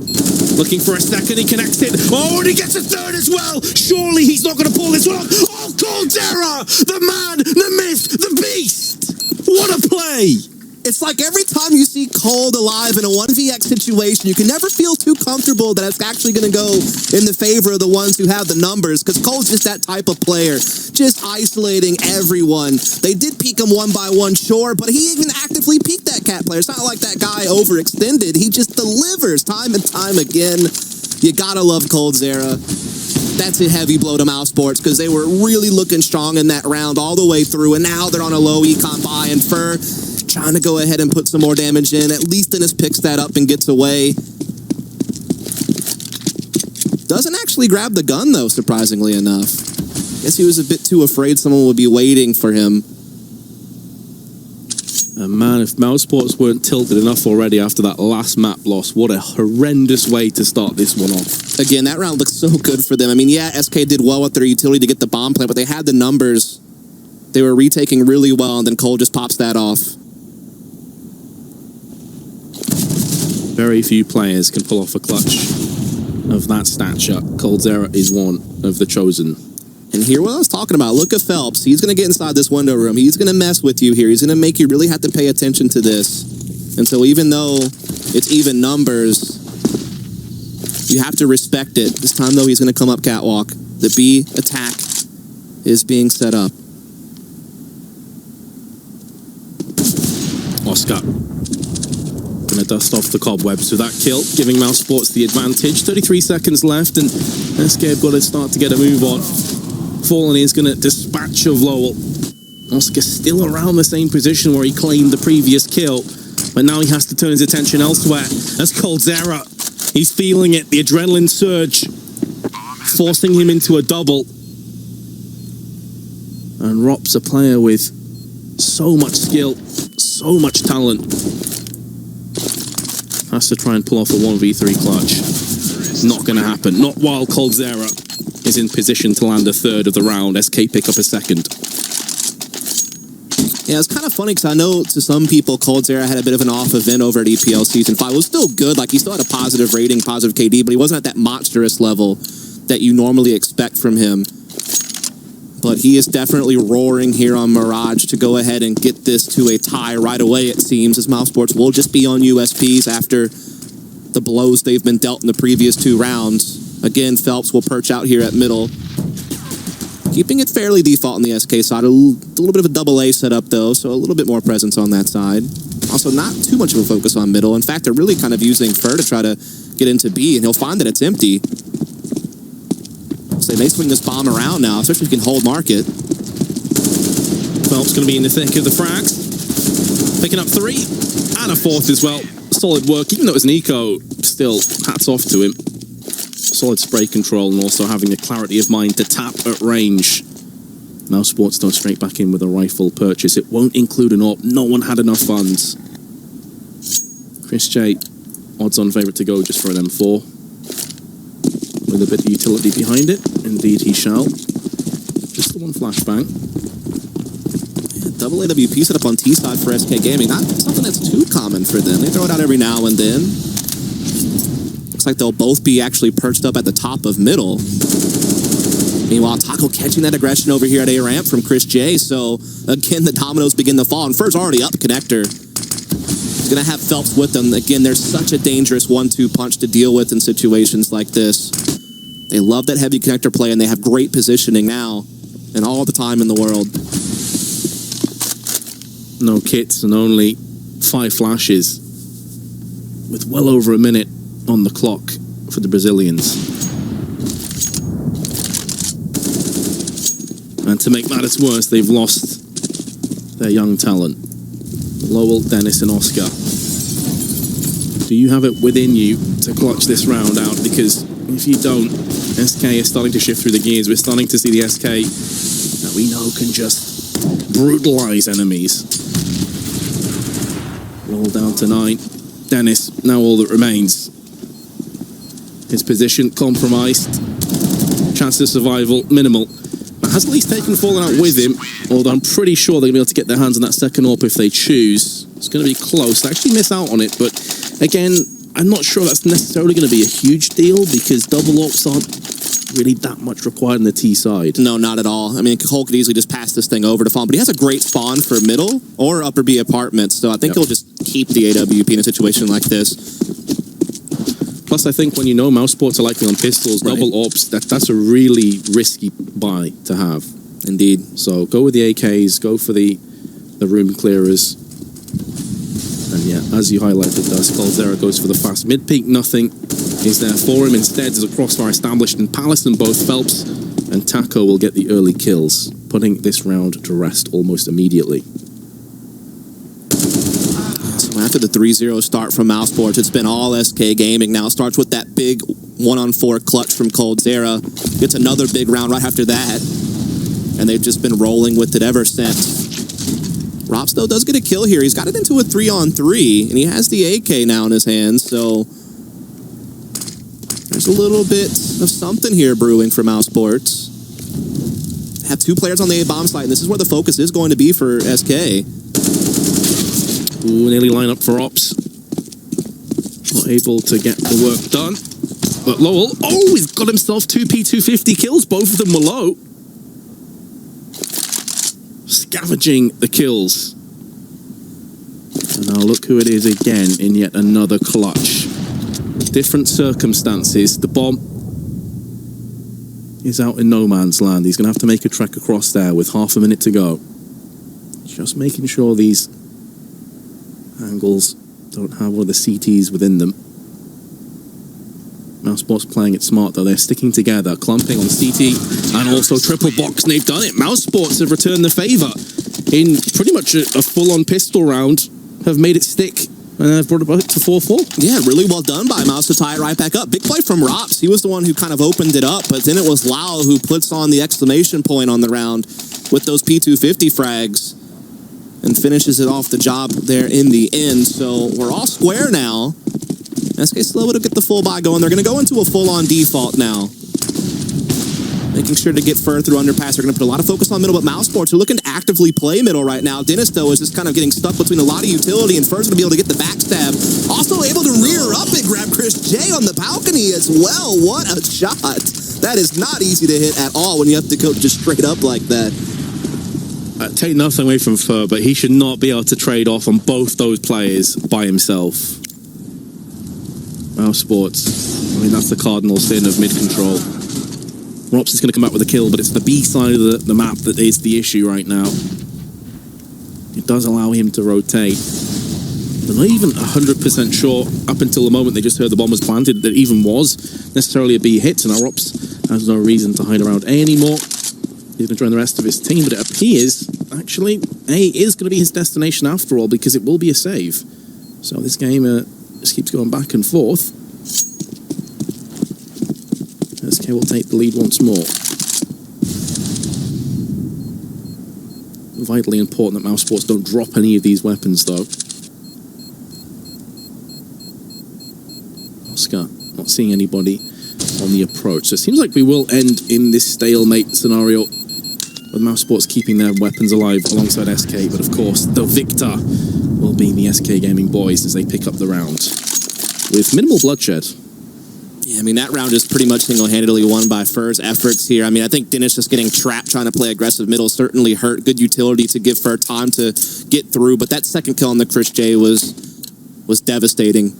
Looking for a second, he connects it. Oh, and he gets a third as well. Surely he's not going to pull this one off. Oh, coldzera! The man, the myth, the beast! What a play! It's like every time you see Cold alive in a 1vx situation, you can never feel too comfortable that it's actually going to go in the favor of the ones who have the numbers, because Cold's just that type of player, just isolating everyone. They did peek him one by one, sure, but he even actively peeked that cat player. It's not like that guy overextended. He just delivers time and time again. You gotta love coldzera. That's a heavy blow to Mousesports, because they were really looking strong in that round all the way through, and now they're on a low econ buy, and Fur trying to go ahead and put some more damage in. At least Dennis picks that up and gets away. Doesn't actually grab the gun, though, surprisingly enough. Guess he was a bit too afraid someone would be waiting for him. And man, if Mousesports weren't tilted enough already after that last map loss, what a horrendous way to start this one off. Again, that round looks so good for them. I mean, yeah, SK did well with their utility to get the bomb plant, but they had the numbers. They were retaking really well, and then Cole just pops that off. Very few players can pull off a clutch of that stature. coldzera is one of the chosen. And here, what I was talking about, look at Phelps. He's going to get inside this window room. He's going to mess with you here. He's going to make you really have to pay attention to this. And so even though it's even numbers, you have to respect it. This time, though, he's going to come up catwalk. The B attack is being set up. Oscar going to dust off the cobwebs with that kill, giving Mousesports the advantage. 33 seconds left, and SK have got to start to get a move on. Fallen is going to dispatch of Lowell. Oscar still around the same position where he claimed the previous kill, but now he has to turn his attention elsewhere. As coldzera, he's feeling it, the adrenaline surge, forcing him into a double. And Rop's a player with so much skill, so much talent. Has to try and pull off a 1v3 clutch. Not going to happen. Not while coldzera is in position to land a third of the round. SK pick up a second. Yeah, it's kind of funny because I know to some people coldzera had a bit of an off event over at EPL Season 5. It was still good. Like, he still had a positive rating, positive KD, but he wasn't at that monstrous level that you normally expect from him. But he is definitely roaring here on Mirage to go ahead and get this to a tie right away, it seems, as Mousesports will just be on USPs after the blows they've been dealt in the previous 2 rounds. Again, Phelps will perch out here at middle. Keeping it fairly default on the SK side. A little bit of a double A setup, though, so a little bit more presence on that side. Also, not too much of a focus on middle. In fact, they're really kind of using Fur to try to get into B, and he'll find that it's empty. So they may swing this bomb around now, especially if you can hold market. Phelps going to be in the thick of the frags. Picking up 3 and a 4th as well. Solid work, even though it was an eco, still hats off to him. Solid spray control and also having the clarity of mind to tap at range. Mousesports go straight back in with a rifle purchase. It won't include an AWP. No one had enough funds. Chris J, odds-on favourite to go just for an M4. With a bit of utility behind it. Indeed he shall. Just the one flashbang. Yeah, double AWP set up on T side for SK Gaming. Not something that's too common for them. They throw it out every now and then. Looks like they'll both be actually perched up at the top of middle. Meanwhile, Taco catching that aggression over here at A ramp from Chris J. So again, the dominoes begin to fall. And Fur's already up connector. He's going to have Phelps with them. Again, there's such a dangerous 1-2 punch to deal with in situations like this. They love that heavy connector play, and they have great positioning now and all the time in the world. No kits and only 5 flashes with well over a minute on the clock for the Brazilians. And to make matters worse, they've lost their young talent. Lowell, Dennis and Oscar. Do you have it within you to clutch this round out? Because if you don't, SK is starting to shift through the gears. We're starting to see the SK that we know can just brutalize enemies. Roll down to 9. Dennis, now all that remains. His position compromised. Chance of survival, minimal. But has at least taken Fallen out with him, although I'm pretty sure they're going to be able to get their hands on that second AWP if they choose. It's going to be close. They actually miss out on it, but again, I'm not sure that's necessarily going to be a huge deal because double AWPs aren't really that much required on the T side. No, not at all. I mean, Cole could easily just pass this thing over to Fawn, but he has a great spawn for middle or upper B apartments, so I think he'll just keep the AWP in a situation like this. Plus, I think when you know Mousesports are likely on pistols, double AWPs, that's a really risky buy to have. Indeed. So go with the AKs, go for the room clearers. And yeah, as you highlighted, Coldzera goes for the fast mid-peak. Nothing is there for him. Instead, there's a crossfire established in Palace, and both Phelps and Taco will get the early kills, putting this round to rest almost immediately. So after the 3-0 start from Mousesports, it's been all SK Gaming. Now starts with that big 1-on-4 clutch from Coldzera. Gets another big round right after that. And they've just been rolling with it ever since. Rops, though, does get a kill here. He's got it into a 3-on-3, and he has the AK now in his hands, so there's a little bit of something here brewing for Mousesports. Have 2 players on the A-bomb site, and this is where the focus is going to be for SK. Ooh, nearly line up for Ops. Not able to get the work done. But Lowell, he's got himself 2 P250 kills. Both of them were low. Scavenging the kills. And now look who it is again in yet another clutch. Different circumstances. The bomb is out in no man's land. He's going to have to make a trek across there with half a minute to go. Just making sure these angles don't have all the CTs within them. Mousesports playing it smart though. They're sticking together, clumping on CT and also triple box, and they've done it. Mousesports have returned the favour in pretty much a full-on pistol round, have made it stick, and have brought it back to 4-4. Yeah, really well done by Mouse to tie it right back up. Big play from Rops. He was the one who kind of opened it up, but then it was Lau who puts on the exclamation point on the round with those P250 frags and finishes it off the job there in the end. So we're all square now. SK slow to get the full buy going. They're going to go into a full-on default now. Making sure to get Fur through underpass. They're going to put a lot of focus on middle, but Mousesports are looking to actively play middle right now. Dennis, though, is just kind of getting stuck between a lot of utility, and Fur's going to be able to get the backstab. Also able to rear up and grab Chris J on the balcony as well. What a shot. That is not easy to hit at all when you have to go just straight up like that. Take nothing away from Fur, but he should not be able to trade off on both those players by himself. Mousesports. I mean, that's the cardinal sin of mid-control. Rops is going to come out with a kill, but it's the B side of the map that is the issue right now. It does allow him to rotate. They're not even 100% sure up until the moment they just heard the bomb was planted that it even was necessarily a B hit, so now Rops has no reason to hide around A anymore. He's going to join the rest of his team, but it appears, actually, A is going to be his destination after all, because it will be a save. So this game just keeps going back and forth. SK will take the lead once more. Vitally important that Mousesports don't drop any of these weapons, though. Oscar not seeing anybody on the approach. So it seems like we will end in this stalemate scenario with Mousesports keeping their weapons alive alongside SK, but of course the victor will be the SK Gaming boys as they pick up the round with minimal bloodshed. Yeah, I mean, that round is pretty much single-handedly won by Fur's efforts here. I mean, I think Dennis just getting trapped trying to play aggressive middle certainly hurt. Good utility to give Fur time to get through, but that second kill on the Chris J was devastating.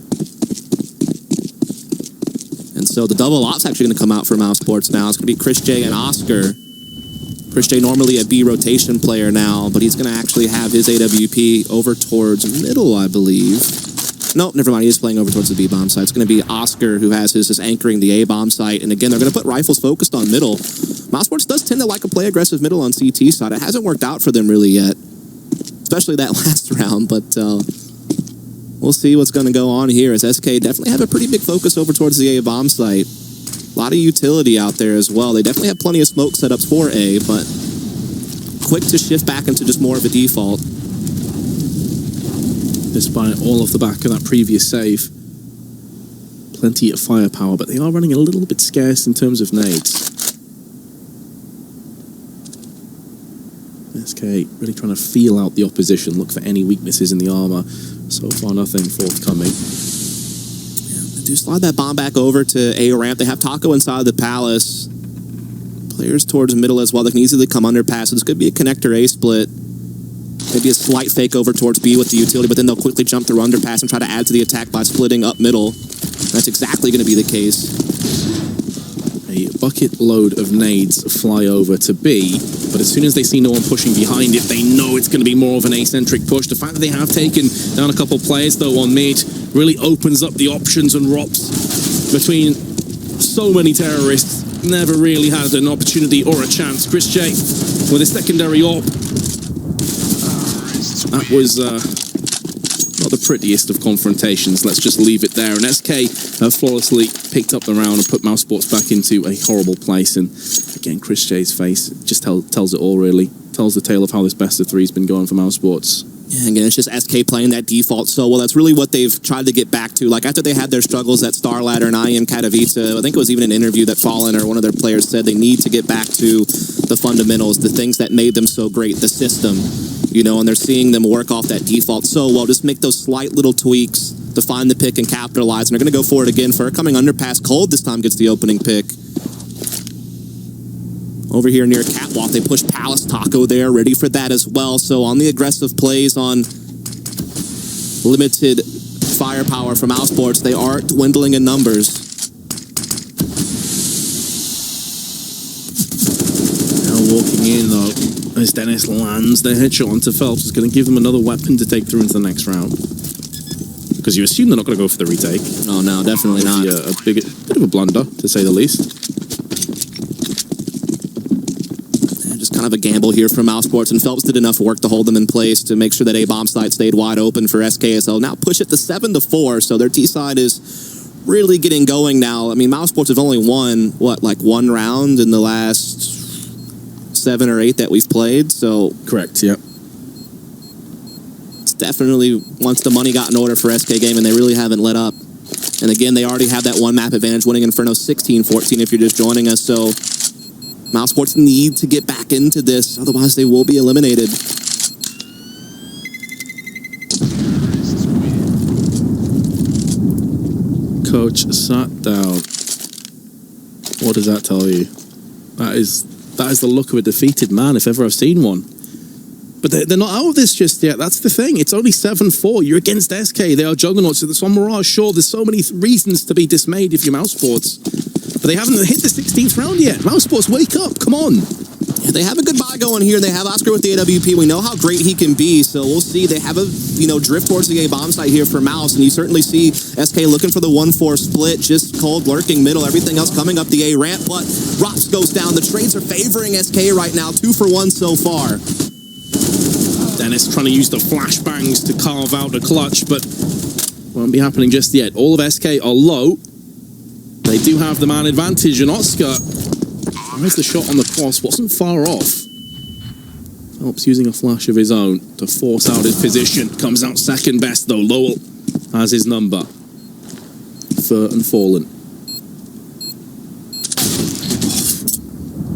And so the double op's actually going to come out for Mousesports now. It's going to be Chris J and Oscar. Chris J normally a B rotation player now, but he's going to actually have his AWP over towards middle, I believe. No, never mind. He is playing over towards the B bomb site. It's going to be Oscar who has his anchoring the A bomb site. And again, they're going to put rifles focused on middle. Mousesports does tend to like to play aggressive middle on CT side. It hasn't worked out for them really yet, especially that last round. But we'll see what's going to go on here as SK definitely have a pretty big focus over towards the A bomb site. A lot of utility out there as well. They definitely have plenty of smoke setups for A, but quick to shift back into just more of a default. Despite all of the back of that previous save. Plenty of firepower, but they are running a little bit scarce in terms of nades. SK really trying to feel out the opposition, look for any weaknesses in the armor. So far, nothing forthcoming. Yeah, do slide that bomb back over to A ramp. They have Taco inside the palace. Players towards middle as well. They can easily come underpass. So this could be a connector A split. Maybe a slight fake over towards B with the utility, but then they'll quickly jump through underpass and try to add to the attack by splitting up middle. That's exactly going to be the case. A bucket load of nades fly over to B, but as soon as they see no one pushing behind it, they know it's going to be more of an A-centric push. The fact that they have taken down a couple players, though, on mid really opens up the options and Rops between so many terrorists. Never really had an opportunity or a chance. Chris J with a secondary AWP. That was not the prettiest of confrontations. Let's just leave it there. And SK flawlessly picked up the round and put Mousesports back into a horrible place. And again, Chris J's face just tells it all, really. Tells the tale of how this best of three has been going for Mousesports. Yeah, again, it's just SK playing that default so well. That's really what they've tried to get back to. Like, after they had their struggles at Star Ladder and IM Katowice, I think it was even an interview that Fallen or one of their players said they need to get back to the fundamentals, the things that made them so great, the system. You know, and they're seeing them work off that default so well. Just make those slight little tweaks to find the pick and capitalize. And they're going to go for it again. For coming underpass, Cold this time gets the opening pick. Over here near Catwalk, they push Palace. Taco there, ready for that as well. So on the aggressive plays on limited firepower from Mousesports, they are dwindling in numbers. Now walking in, though, as Dennis lands the headshot onto Phelps, is going to give them another weapon to take through into the next round. Because you assume they're not going to go for the retake. Oh, no, definitely not. A bit of a blunder, to say the least. Kind of a gamble here from Mousesports, and Phelps did enough work to hold them in place to make sure that A bomb site stayed wide open for SKSL. Now push it to 7-4, so their T side is really getting going now. I mean, Mousesports have only won, what, like one round in the last 7 or 8 that we've played, so... Correct, yeah. It's definitely, once the money got in order for SK Game, and they really haven't let up. And again, they already have that one map advantage, winning Inferno 16-14 if you're just joining us, so... Mousesports need to get back into this, otherwise they will be eliminated. Coach sat down. What does that tell you? That is the look of a defeated man, if ever I've seen one. But they're not out of this just yet. That's the thing. It's only 7-4. You're against SK. They are juggernauts. So there's one Mirage. Sure, there's so many reasons to be dismayed if you're Mousesports. But they haven't hit the 16th round yet. Mousesports, wake up. Come on. Yeah, they have a good buy going here. They have ASTRO with the AWP. We know how great he can be, so we'll see. They have a drift towards the A bomb site here for Mouse, and you certainly see SK looking for the 1-4 split, just cold lurking middle, everything else coming up the A ramp, but Rops goes down. The trades are favoring SK right now, 2 for 1 so far. Dennis trying to use the flashbangs to carve out the clutch, but won't be happening just yet. All of SK are low. They do have the man advantage, and Oscar, where's the shot on the cross? Wasn't far off. Phelps using a flash of his own to force out his position. Comes out second best though. Lowell has his number. Fur and Fallen.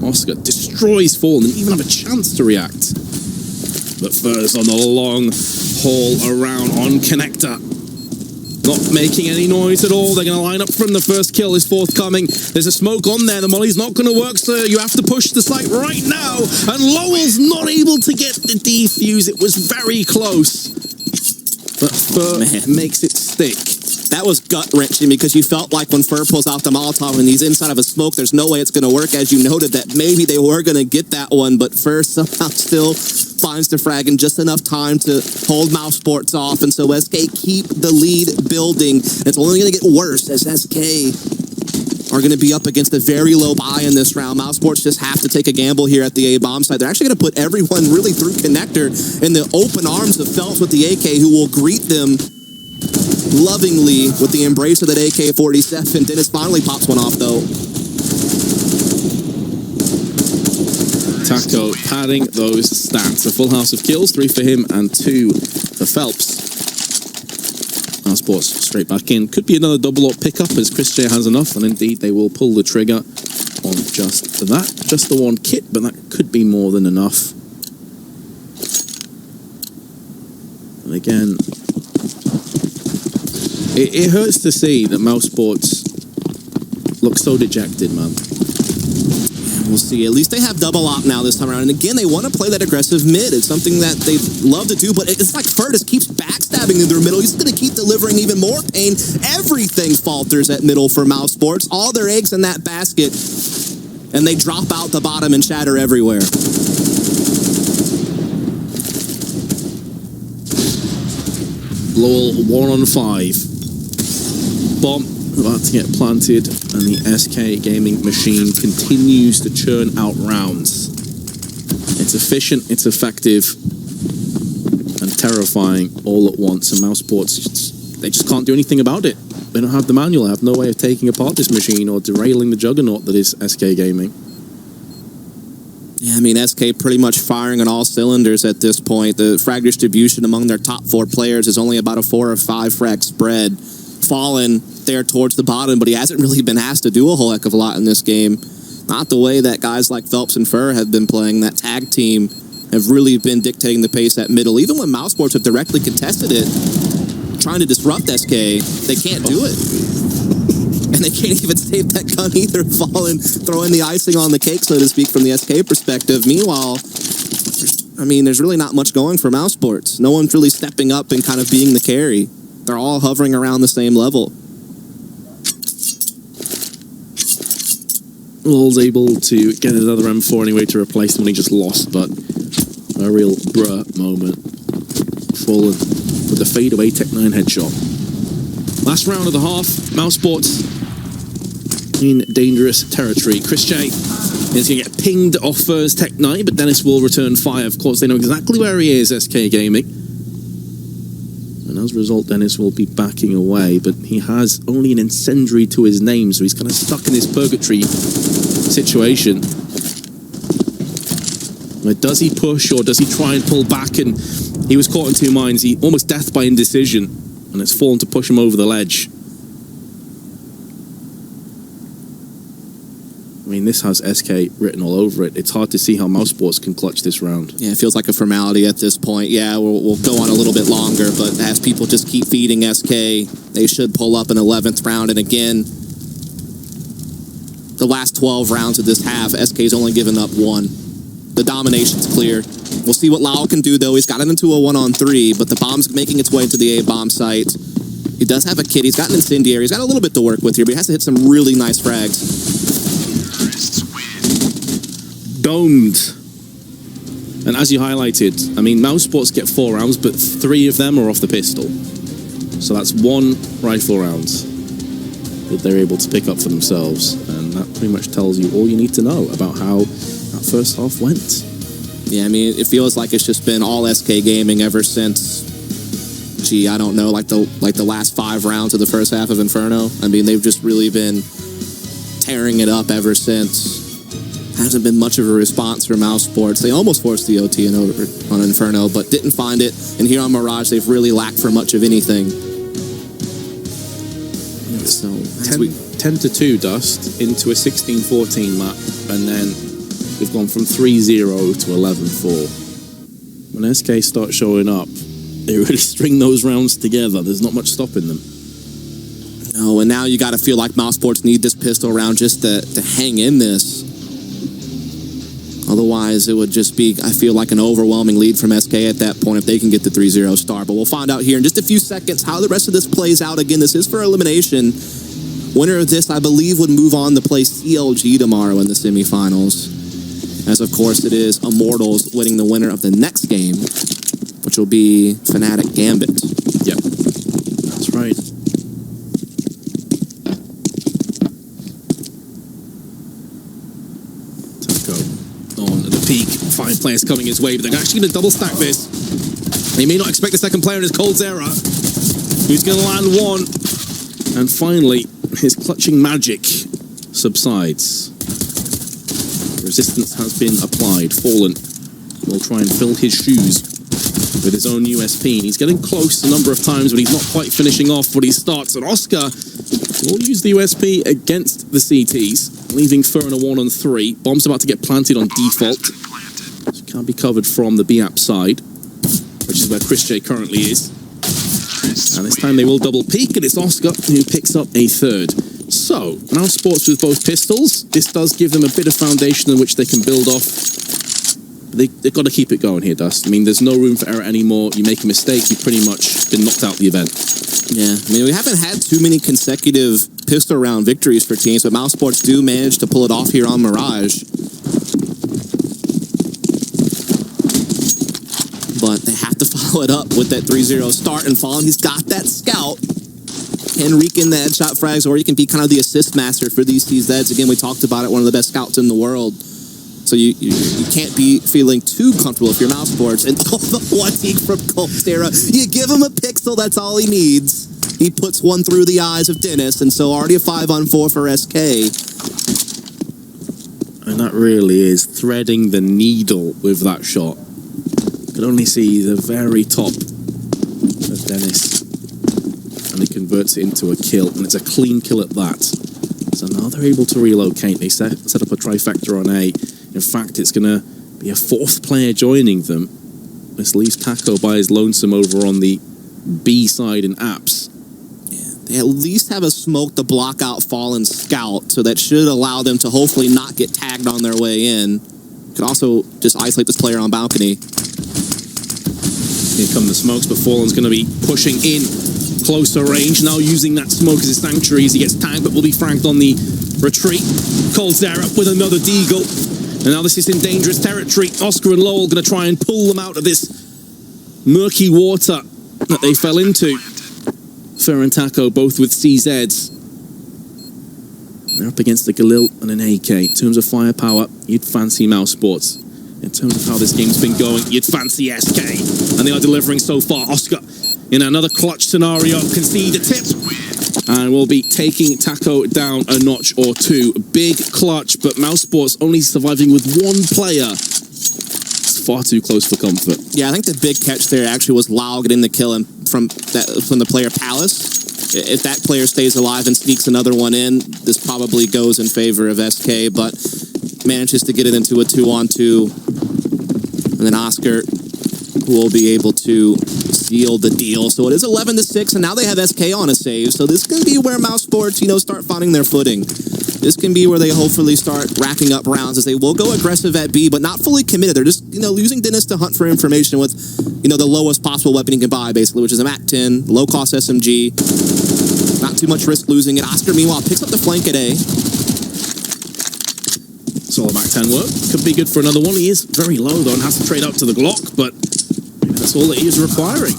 Oscar destroys Fallen, didn't even have a chance to react. But Fur's on the long haul around on connector. Not making any noise at all. They're going to line up from the first kill is forthcoming. There's a smoke on there. The molly's not going to work, so you have to push the site right now. And Lowell's not able to get the defuse. It was very close. But Fur makes it stick. That was gut-wrenching because you felt like when Fur pulls out the Molotov and he's inside of a smoke, there's no way it's going to work. As you noted that maybe they were going to get that one, but Fur somehow still finds the frag in just enough time to hold Mousesports off. And so SK keep the lead building. It's only going to get worse as SK are going to be up against a very low buy in this round. Mousesports just have to take a gamble here at the A bomb side. They're actually going to put everyone really through connector in the open arms of Phelps with the AK, who will greet them lovingly with the embrace of that AK-47. Dennis finally pops one off, though. Taco padding those stats. A full house of kills, 3 for him and 2 for Phelps. Mousesports straight back in. Could be another double-up pickup as Chris J has enough, and indeed they will pull the trigger on just that. Just the one kit, but that could be more than enough. And again, it hurts to see that Mousesports look so dejected, man. We'll see. At least they have double op now this time around. And again, they want to play that aggressive mid. It's something that they love to do, but it's like Fur just keeps backstabbing in their middle. He's going to keep delivering even more pain. Everything falters at middle for Mousesports. All their eggs in that basket, and they drop out the bottom and shatter everywhere. Lowell 1 on 5. Bomb about to get planted, and the SK gaming machine continues to churn out rounds. It's efficient, it's effective, and terrifying all at once. And Mousesports, they just can't do anything about it. They don't have the manual. They have no way of taking apart this machine or derailing the juggernaut that is SK gaming. Yeah, I mean, SK pretty much firing on all cylinders at this point. The frag distribution among their top 4 players is only about a 4 or 5 frag spread. Fallen there towards the bottom, but he hasn't really been asked to do a whole heck of a lot in this game. Not the way that guys like Phelps and Fur have been playing. That tag team have really been dictating the pace at middle. Even when Mousesports have directly contested it, trying to disrupt SK, they can't do it. And they can't even save that gun either. Fallen throwing the icing on the cake, so to speak, from the SK perspective. Meanwhile, I mean, there's really not much going for Mousesports. No one's really stepping up and kind of being the carry. They're all hovering around the same level. Lowell's able to get another M4 anyway to replace the one he just lost, but a real bruh moment. Fallen with the fadeaway Tech 9 headshot. Last round of the half, Mousesports in dangerous territory. Chris J is going to get pinged off first Tech 9, but Dennis will return fire. Of course, they know exactly where he is, SK Gaming. And as a result, Dennis will be backing away, but he has only an incendiary to his name, so he's kind of stuck in this purgatory situation. Where does he push or does he try and pull back? And he was caught in 2 minds. He almost death by indecision, and it's fallen to push him over the ledge. I mean, this has SK written all over it. It's hard to see how Mousesports can clutch this round. Yeah, it feels like a formality at this point. Yeah, we'll go on a little bit longer, but as people just keep feeding SK, they should pull up an 11th round. And again, the last 12 rounds of this half, SK's only given up 1. The domination's clear. We'll see what Lau can do, though. He's got it into a 1-on-3, but the bomb's making its way to the A-bomb site. He does have a kit. He's got an incendiary. He's got a little bit to work with here, but he has to hit some really nice frags. Domed. And as you highlighted, I mean, Mousesports get 4 rounds, but 3 of them are off the pistol. So that's 1 rifle round that they're able to pick up for themselves. And that pretty much tells you all you need to know about how that first half went. Yeah, I mean, it feels like it's just been all SK gaming ever since, I don't know, like the last 5 rounds of the first half of Inferno. I mean, they've just really been tearing it up ever since. Hasn't been much of a response from Mousesports. They almost forced the OT on Inferno, but didn't find it. And here on Mirage, they've really lacked for much of anything. So 10-2 Dust into a 16-14 map, and then they've gone from 3-0 to 11-4. When SK start showing up, they really string those rounds together. There's not much stopping them. No, and now you got to feel like Mousesports need this pistol round just to hang in this. Otherwise, it would just be, I feel like, an overwhelming lead from SK at that point if they can get the 3-0 start. But we'll find out here in just a few seconds how the rest of this plays out. Again, this is for elimination. Winner of this, I believe, would move on to play CLG tomorrow in the semifinals. As, of course, it is Immortals winning the winner of the next game, which will be Fnatic Gambit. Yep, that's right. On the peak, 5 players coming his way, but they're actually going to double stack this. They may not expect the second player in his Coldzera, who's going to land 1. And finally, his clutching magic subsides. Resistance has been applied. Fallen will try and fill his shoes with his own USP. And he's getting close a number of times, but he's not quite finishing off what he starts. And Oscar will use the USP against the CTs, leaving Fer in a 1-on-3. Bomb's about to get planted on default. So can't be covered from the BAP side, which is where Chris J currently is. And this time they will double peek, and it's Oscar who picks up a 3rd. So, Mousesports with both pistols. This does give them a bit of foundation in which they can build off. They've got to keep it going here, Dust. I mean, there's no room for error anymore. You make a mistake, you've pretty much been knocked out the event. Yeah, I mean, we haven't had too many consecutive pistol round victories for teams, but Mousesports do manage to pull it off here on Mirage. But they have to follow it up with that 3-0 start, and Fallen, he's got that scout. Henrique in the headshot frags, or he can be kind of the assist master for these CZs. Again, we talked about it, one of the best scouts in the world. So you can't be feeling too comfortable if you're Mousesports. And the 1 peek from Coldzera, you give him a pixel, that's all he needs. He puts 1 through the eyes of Dennis, and so already a 5-on-4 for SK. And that really is threading the needle with that shot. You can only see the very top of Dennis. And he converts it into a kill, and it's a clean kill at that. So now they're able to relocate. They set up a trifecta on A. In fact, it's going to be a 4th player joining them. This leaves Taco by his lonesome over on the B side in apps. Yeah, they at least have a smoke to block out Fallen Scout, so that should allow them to hopefully not get tagged on their way in. Could also just isolate this player on balcony. Here come the smokes, but Fallen's going to be pushing in closer range, now using that smoke as a sanctuary as he gets tagged, but will be fragged on the retreat. Coldzera with another deagle. And now this is in dangerous territory. Oscar and Lowell going to try and pull them out of this murky water that they fell into. Fer and Taco both with CZs. They're up against the Galil and an AK. In terms of firepower, you'd fancy Mousesports. In terms of how this game's been going, you'd fancy SK. And they are delivering so far. Oscar in another clutch scenario can see the tip. And we'll be taking Taco down a notch or 2. Big clutch, but Mousesports only surviving with 1 player. It's far too close for comfort. Yeah, I think the big catch there actually was Lau getting the kill from the player Palace. If that player stays alive and sneaks another one in, this probably goes in favor of SK, but manages to get it into a 2-on-2. And then Oscar will be able to seal the deal. So it is 11-6, and now they have SK on a save. So this is going to be where Mousesports, start finding their footing. This can be where they hopefully start racking up rounds, as they will go aggressive at B, but not fully committed. They're just, using Dennis to hunt for information with, the lowest possible weapon he can buy, basically, which is a MAC-10, low-cost SMG. Not too much risk losing it. Oscar, meanwhile, picks up the flank at A. Solid MAC-10 work. Could be good for another one. He is very low, though, and has to trade up to the Glock, but that's all that he is requiring.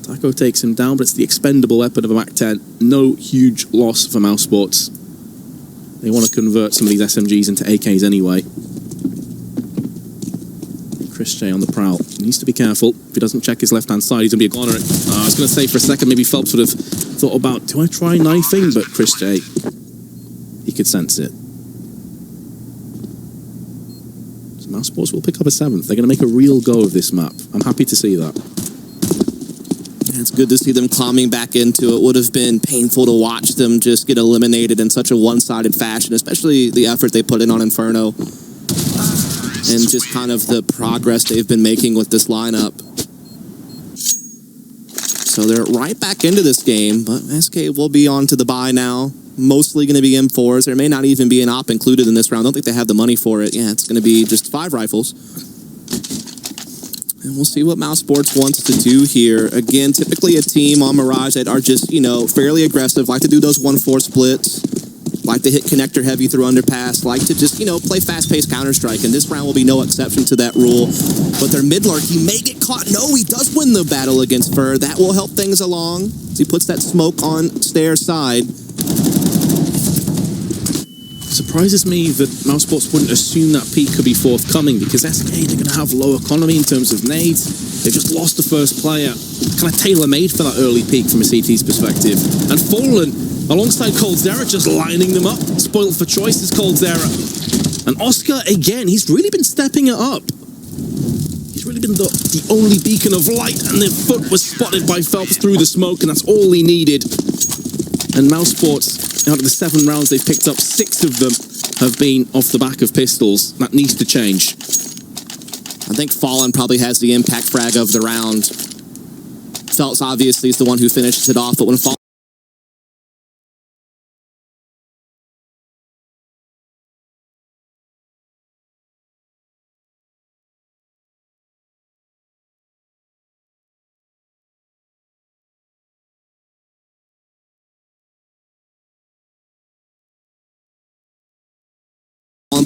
Taco takes him down, but it's the expendable weapon of a MAC-10. No huge loss for Mousesports. They want to convert some of these SMGs into AKs anyway. Chris J on the prowl. He needs to be careful. If he doesn't check his left-hand side, he's going to be a goner. I was going to say for a second, maybe Phelps would have thought about, do I try knifing? But Chris J, he could sense it. So Mousesports will pick up a 7th. They're going to make a real go of this map. I'm happy to see that. It's good to see them climbing back into it. Would have been painful to watch them just get eliminated in such a one-sided fashion, especially the effort they put in on Inferno and just kind of the progress they've been making with this lineup. So they're right back into this game, but SK will be on to the bye now. Mostly going to be M4s. There may not even be an op included in this round. I don't think they have the money for it. Yeah, it's going to be just 5 rifles. And we'll see what Mousesports wants to do here. Again, typically a team on Mirage that are just, fairly aggressive, like to do those 1-4 splits, like to hit connector heavy through underpass, like to just, play fast-paced Counter-Strike, and this round will be no exception to that rule. But their mid-lurk, he may get caught. No, he does win the battle against Fur. That will help things along as he puts that smoke on Stair's side. Surprises me that Mousesports wouldn't assume that peak could be forthcoming, because SK, they're going to have low economy in terms of nades. They've just lost the first player. Kind of tailor-made for that early peak from a CT's perspective. And Fallen, alongside Coldzera, just lining them up. Spoiled for choice is Coldzera. And Oscar, again, he's really been stepping it up. He's really been the only beacon of light, and their foot was spotted by Phelps through the smoke, and that's all he needed. And Mousesports, out of the 7 rounds they've picked up, 6 of them have been off the back of pistols. That needs to change. I think Fallen probably has the impact frag of the round. Phelps obviously is the one who finishes it off, but when Fallen...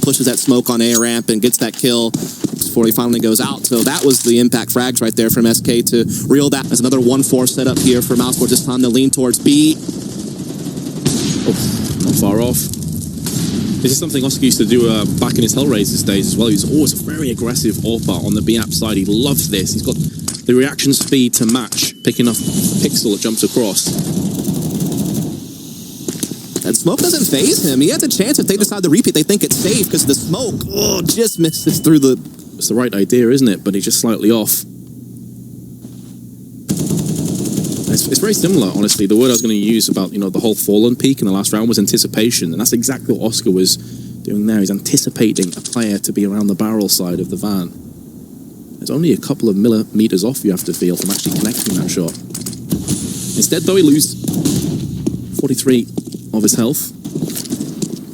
pushes that smoke on A ramp and gets that kill before he finally goes out. So that was the impact frags right there from SK to reel that. There's another 1-4 setup here for Mousesports. This time to lean towards B. Oh, not far off. This is something Oscar used to do back in his Hellraisers days as well. He was always a very aggressive AWPer on the B app side. He loves this. He's got the reaction speed to match, picking up a pixel that jumps across. That smoke doesn't faze him. He has a chance if they decide to repeat. They think it's safe because the smoke just misses through the... It's the right idea, isn't it? But he's just slightly off. It's very similar, honestly. The word I was going to use about, the whole Fallen peak in the last round was anticipation. And that's exactly what Oscar was doing there. He's anticipating a player to be around the barrel side of the van. There's only a couple of millimeters off you have to feel from actually connecting that shot. Instead, though, he loses 43 of his health.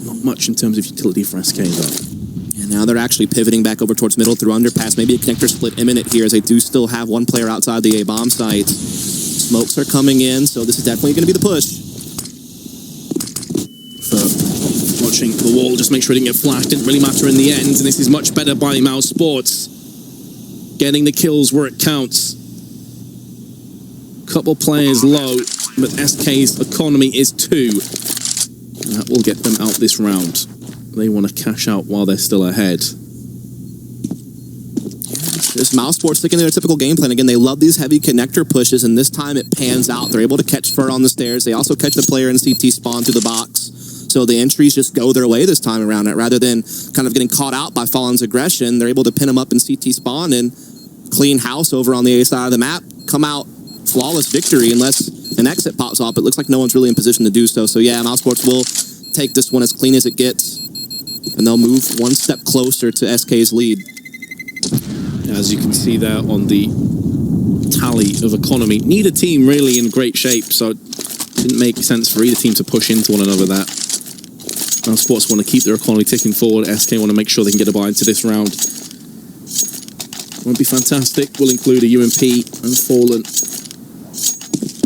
Not much in terms of utility for SK, though. And now they're actually pivoting back over towards middle through underpass. Maybe a connector split imminent here, as they do still have one player outside the A-bomb site. Smokes are coming in, so this is definitely going to be the push. For watching the wall, just make sure it didn't get flashed. Didn't really matter in the end, and this is much better by Mousesports. Getting the kills where it counts. Couple players low, but SK's economy is 2. And that will get them out this round. They want to cash out while they're still ahead. This Mousesports sticking to their typical game plan. Again, they love these heavy connector pushes, and this time it pans out. They're able to catch Fur on the stairs. They also catch the player in CT spawn through the box. So the entries just go their way this time around. Rather than kind of getting caught out by Fallen's aggression, they're able to pin him up in CT spawn and clean house over on the A side of the map. Come out flawless victory unless an exit pops off. It looks like no one's really in position to do so. So yeah, Mousesports will take this one as clean as it gets, and they'll move one step closer to SK's lead. As you can see there on the tally of economy, neither team really in great shape, so it didn't make sense for either team to push into one another there. Mousesports want to keep their economy ticking forward. SK want to make sure they can get a buy into this round. Won't be fantastic. We'll include a UMP and Fallen.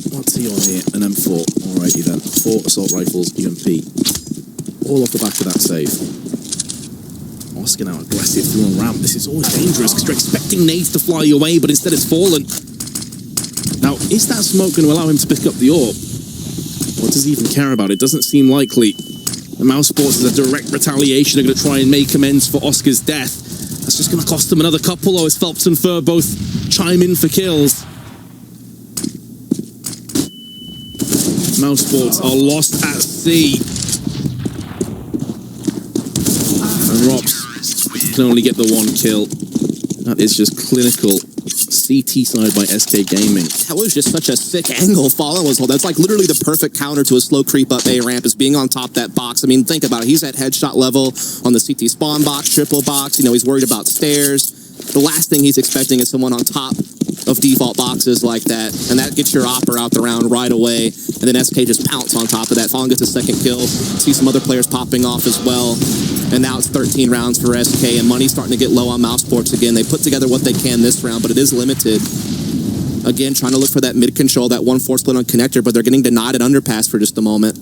What's he on here? An M4. Alrighty then. 4 assault rifles, UMP. All off the back of that save. Oscar now aggressive through a ramp. This is always dangerous because you're expecting nades to fly your way, but instead it's Fallen. Now, is that smoke going to allow him to pick up the AWP? What does he even care about? It doesn't seem likely. The Mousesports is a direct retaliation. They're going to try and make amends for Oscar's death. That's just going to cost them another couple, or as Phelps and Fur both chime in for kills. Mousesports are lost at sea. And Rops can only get the 1 kill. That is just clinical. CT side by SK Gaming. That was just such a sick angle Fallen was holding. That's like literally the perfect counter to a slow creep up A ramp is being on top that box. I mean, think about it. He's at headshot level on the CT spawn box, triple box. You know, he's worried about stairs. The last thing he's expecting is someone on top of default boxes like that. And that gets your opper out the round right away. And then SK just pounce on top of that. Fallen gets a second kill. See some other players popping off as well. And now it's 13 rounds for SK, and money's starting to get low on Mousesports again. They put together what they can this round, but it is limited. Again, trying to look for that mid control, that 1-4 split on connector, but they're getting denied at underpass for just a moment.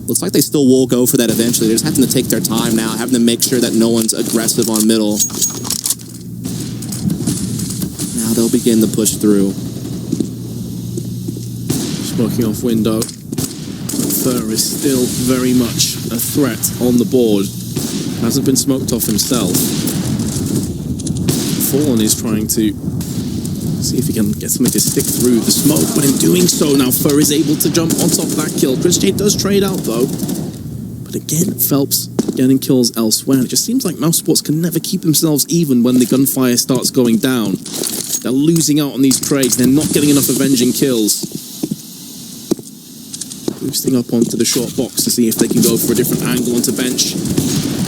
Looks like they still will go for that eventually. They're just having to take their time now, having to make sure that no one's aggressive on middle. Now they'll begin to push through. Smoking off window. Fur is still very much a threat on the board. Hasn't been smoked off himself. Fallen is trying to see if he can get something to stick through the smoke, but in doing so, now Fur is able to jump on top of that kill. Chris does trade out though. But again, Phelps getting kills elsewhere. It just seems like Mousesports can never keep themselves even when the gunfire starts going down. They're losing out on these trades. They're not getting enough avenging kills. Boosting up onto the short box to see if they can go for a different angle onto bench.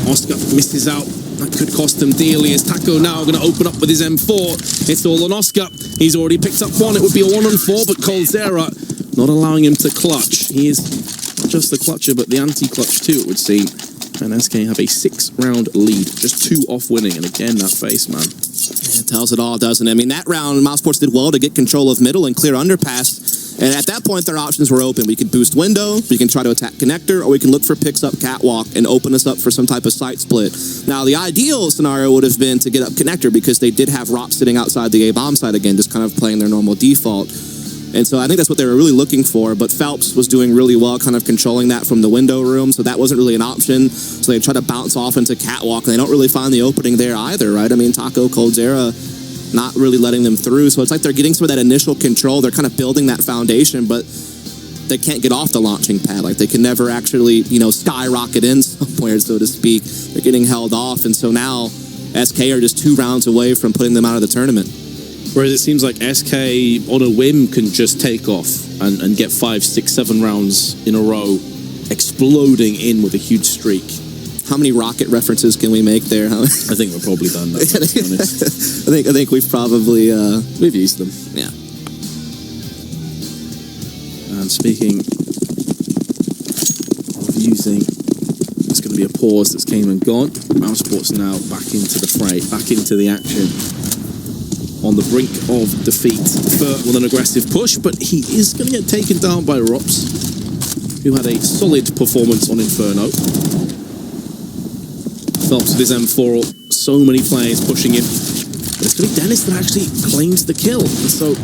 Oscar misses out. That could cost them dearly. Is Taco now going to open up with his M4? It's all on Oscar. He's already picked up 1. It would be a 1-on-4, but Coldzera not allowing him to clutch. He is not just the clutcher, but the anti-clutch too, it would seem. And SK have a 6-round lead, just 2 off winning. And again, that face, man. It tells it all, doesn't it? I mean, that round, Mousesports did well to get control of middle and clear underpass. And at that point, their options were open. We could boost window, we can try to attack connector, or we can look for picks up catwalk and open us up for some type of site split. Now, the ideal scenario would have been to get up connector because they did have Rops sitting outside the A-bomb site again, just kind of playing their normal default. And so I think that's what they were really looking for, but Phelps was doing really well kind of controlling that from the window room, so that wasn't really an option. So they try to bounce off into catwalk, and they don't really find the opening there either, right? I mean, Taco, Coldzera, not really letting them through. So it's like they're getting some of that initial control. They're kind of building that foundation, but they can't get off the launching pad. Like they can never actually, you know, skyrocket in somewhere, so to speak. They're getting held off. And so now SK are just 2 rounds away from putting them out of the tournament. Whereas it seems like SK on a whim can just take off and get 5, 6, 7 rounds in a row, exploding in with a huge streak. How many rocket references can we make there? Huh? I think we're probably done that, to be honest. I think we've probably we've used them. Yeah. And speaking of using, there's going to be a pause that's came and gone. Mousesports now back into the fray, back into the action. On the brink of defeat. Fur with an aggressive push, but he is going to get taken down by Rops, who had a solid performance on Inferno. Phelps with his M4, so many players pushing him. But it's going to be Dennis that actually claims the kill. And so,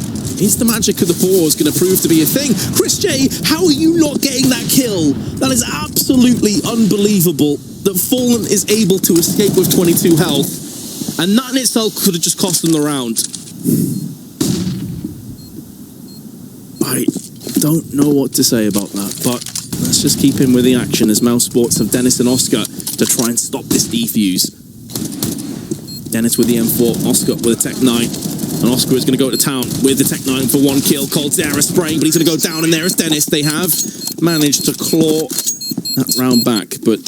is the magic of the pause going to prove to be a thing? Chris J, how are you not getting that kill? That is absolutely unbelievable that Fallen is able to escape with 22 health. And that in itself could have just cost them the round. I don't know what to say about that, but let's just keep in with the action as Mousesports have Dennis and Oscar to try and stop this defuse. Dennis with the M4, Oscar with a Tech 9. And Oscar is going to go to town with the Tech 9 for 1 kill. Coldzera spraying, but he's going to go down, and there is Dennis. They have managed to claw that round back, but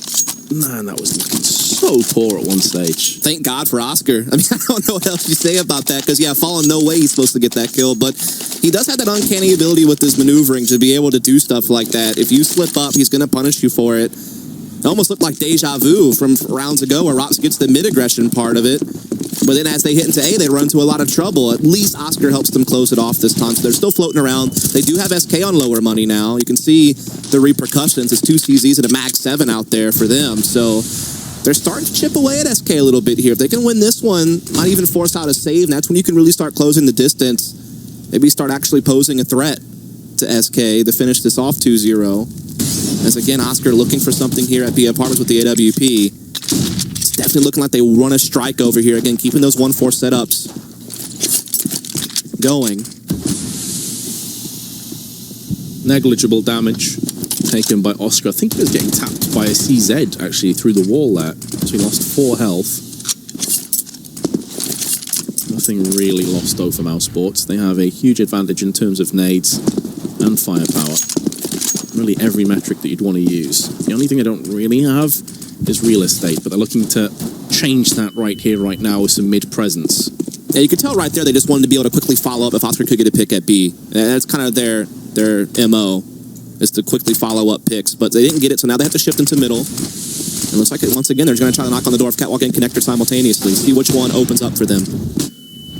man, that was looking so so poor at one stage. Thank God for Oscar. I mean, I don't know what else you say about that, because, yeah, Fallen, no way he's supposed to get that kill, but he does have that uncanny ability with his maneuvering to be able to do stuff like that. If you slip up, he's going to punish you for it. It almost looked like deja vu from rounds ago where Rox gets the mid-aggression part of it, but then as they hit into A, they run into a lot of trouble. At least Oscar helps them close it off this time, so they're still floating around. They do have SK on lower money now. You can see the repercussions. It's 2 CZs and a Mag 7 out there for them, so they're starting to chip away at SK a little bit here. If they can win this one, might even force out a save, and that's when you can really start closing the distance. Maybe start actually posing a threat to SK to finish this off 2-0. As again, Oscar looking for something here at B Apartments with the AWP. It's definitely looking like they run a strike over here. Again, keeping those 1-4 setups going. Negligible damage taken by Oscar. I think he was getting tapped by a CZ actually through the wall there. So he lost 4 health. Nothing really lost though for Mousesports. They have a huge advantage in terms of nades and firepower. Really every metric that you'd want to use. The only thing they don't really have is real estate, but they're looking to change that right here, right now with some mid-presence. Yeah, you could tell right there they just wanted to be able to quickly follow up if Oscar could get a pick at B. And that's kind of their MO, is to quickly follow up picks, but they didn't get it, so now they have to shift into middle. And looks like once again they're going to try to knock on the door of Catwalk and Connector simultaneously, see which one opens up for them.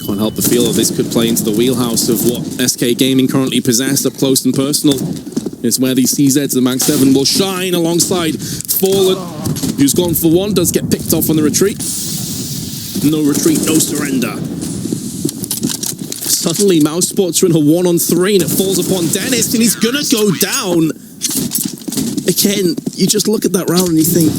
Can't help but feel that this could play into the wheelhouse of what SK Gaming currently possess up close and personal. It's where these CZs, the Mag 7, will shine alongside Fallen, who's gone for one, does get picked off on the retreat. No retreat, no surrender. Suddenly, Mousesports are in a 1-on-3, and it falls upon Dennis, and he's gonna go down. Again, you just look at that round and you think,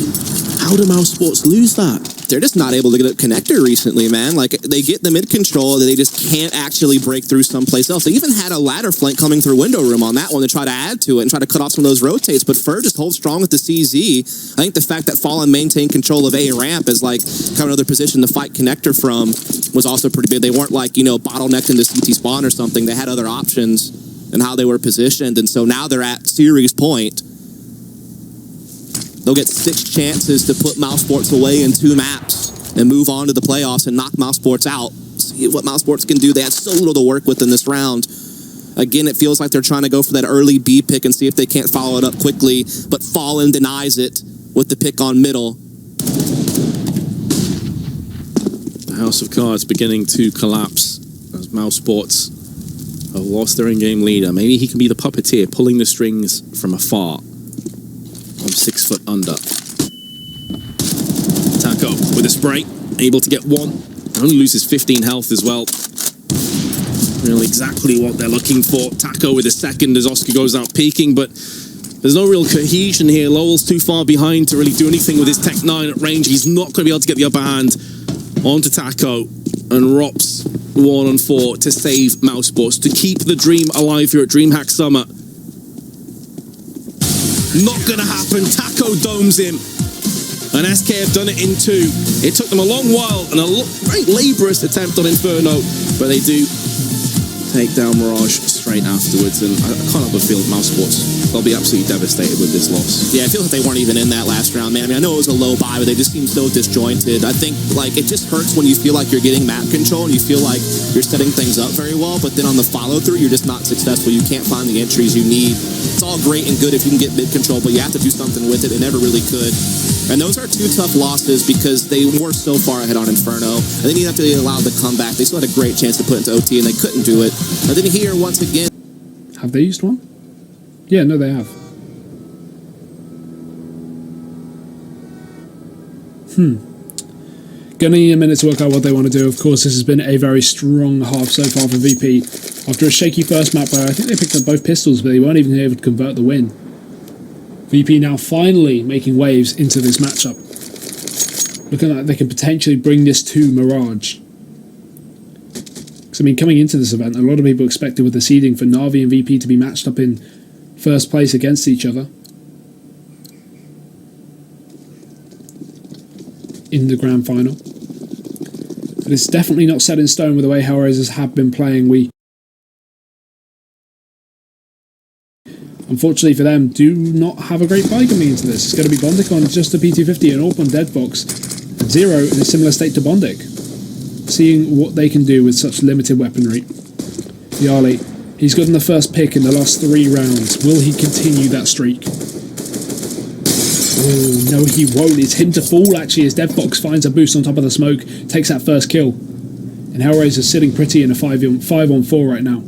how do Mousesports lose that? They're just not able to get a connector recently, man. Like, they get the mid-control, they just can't actually break through someplace else. They even had a ladder flank coming through window room on that one to try to add to it and try to cut off some of those rotates, but Fur just holds strong with the CZ. I think the fact that Fallen maintained control of A ramp as, like, kind of another position to fight connector from was also pretty big. They weren't, like, you know, bottlenecked into CT spawn or something. They had other options in how they were positioned, and so now they're at series point. They'll get 6 chances to put Mousesports away in 2 maps and move on to the playoffs and knock Mousesports out. See what Mousesports can do. They had so little to work with in this round. Again, it feels like they're trying to go for that early B pick and see if they can't follow it up quickly, but Fallen denies it with the pick on middle. The House of Cards beginning to collapse as Mousesports have lost their in-game leader. Maybe he can be the puppeteer, pulling the strings from afar. From 6 foot under. Taco with a spray, able to get 1. Only loses 15 health as well. Really exactly what they're looking for. Taco with a second as Oscar goes out peeking, but there's no real cohesion here. Lowell's too far behind to really do anything with his Tech 9 at range. He's not going to be able to get the upper hand onto Taco, and Rops 1-on-4 to save Mousesports, to keep the dream alive here at DreamHack Summer. Not gonna happen. Taco domes him, and SK have done it in 2. It took them a long while and a very laborious attempt on Inferno, but they do take down Mirage straight afterwards, and I can't help but feel Mousesports, they'll be absolutely devastated with this loss. Yeah, I feel like they weren't even in that last round, man. I mean, I know it was a low buy, but they just seem so disjointed. I think, like, it just hurts when you feel like you're getting map control and you feel like you're setting things up very well, but then on the follow-through, you're just not successful. You can't find the entries you need. It's all great and good if you can get mid control, but you have to do something with it. It never really could. And those are 2 tough losses because they were so far ahead on Inferno, and then you have to allow the comeback. They still had a great chance to put into OT, and they couldn't do it. And then here, once again... Have they used one? Yeah, no, they have. Gonna need a minute to work out what they want to do. Of course, this has been a very strong half so far for VP. After a shaky first map where I think they picked up both pistols, but they weren't even able to convert the win. VP now finally making waves into this matchup. Looking like they can potentially bring this to Mirage. Because, I mean, coming into this event, a lot of people expected with the seeding for Navi and VP to be matched up in first place against each other in the grand final. But it's definitely not set in stone with the way Hellraisers have been playing. We unfortunately for them, do not have a great buy coming into this. It's going to be Bondic on just a P250 and AWP on Deadbox. And Zero in a similar state to Bondic, seeing what they can do with such limited weaponry. Yali, he's gotten the first pick in the last 3 rounds. Will he continue that streak? Oh, no he won't. It's him to fall actually as Deadbox finds a boost on top of the smoke, takes that first kill. And Hellraiser sitting pretty in a 5-on-4 right now.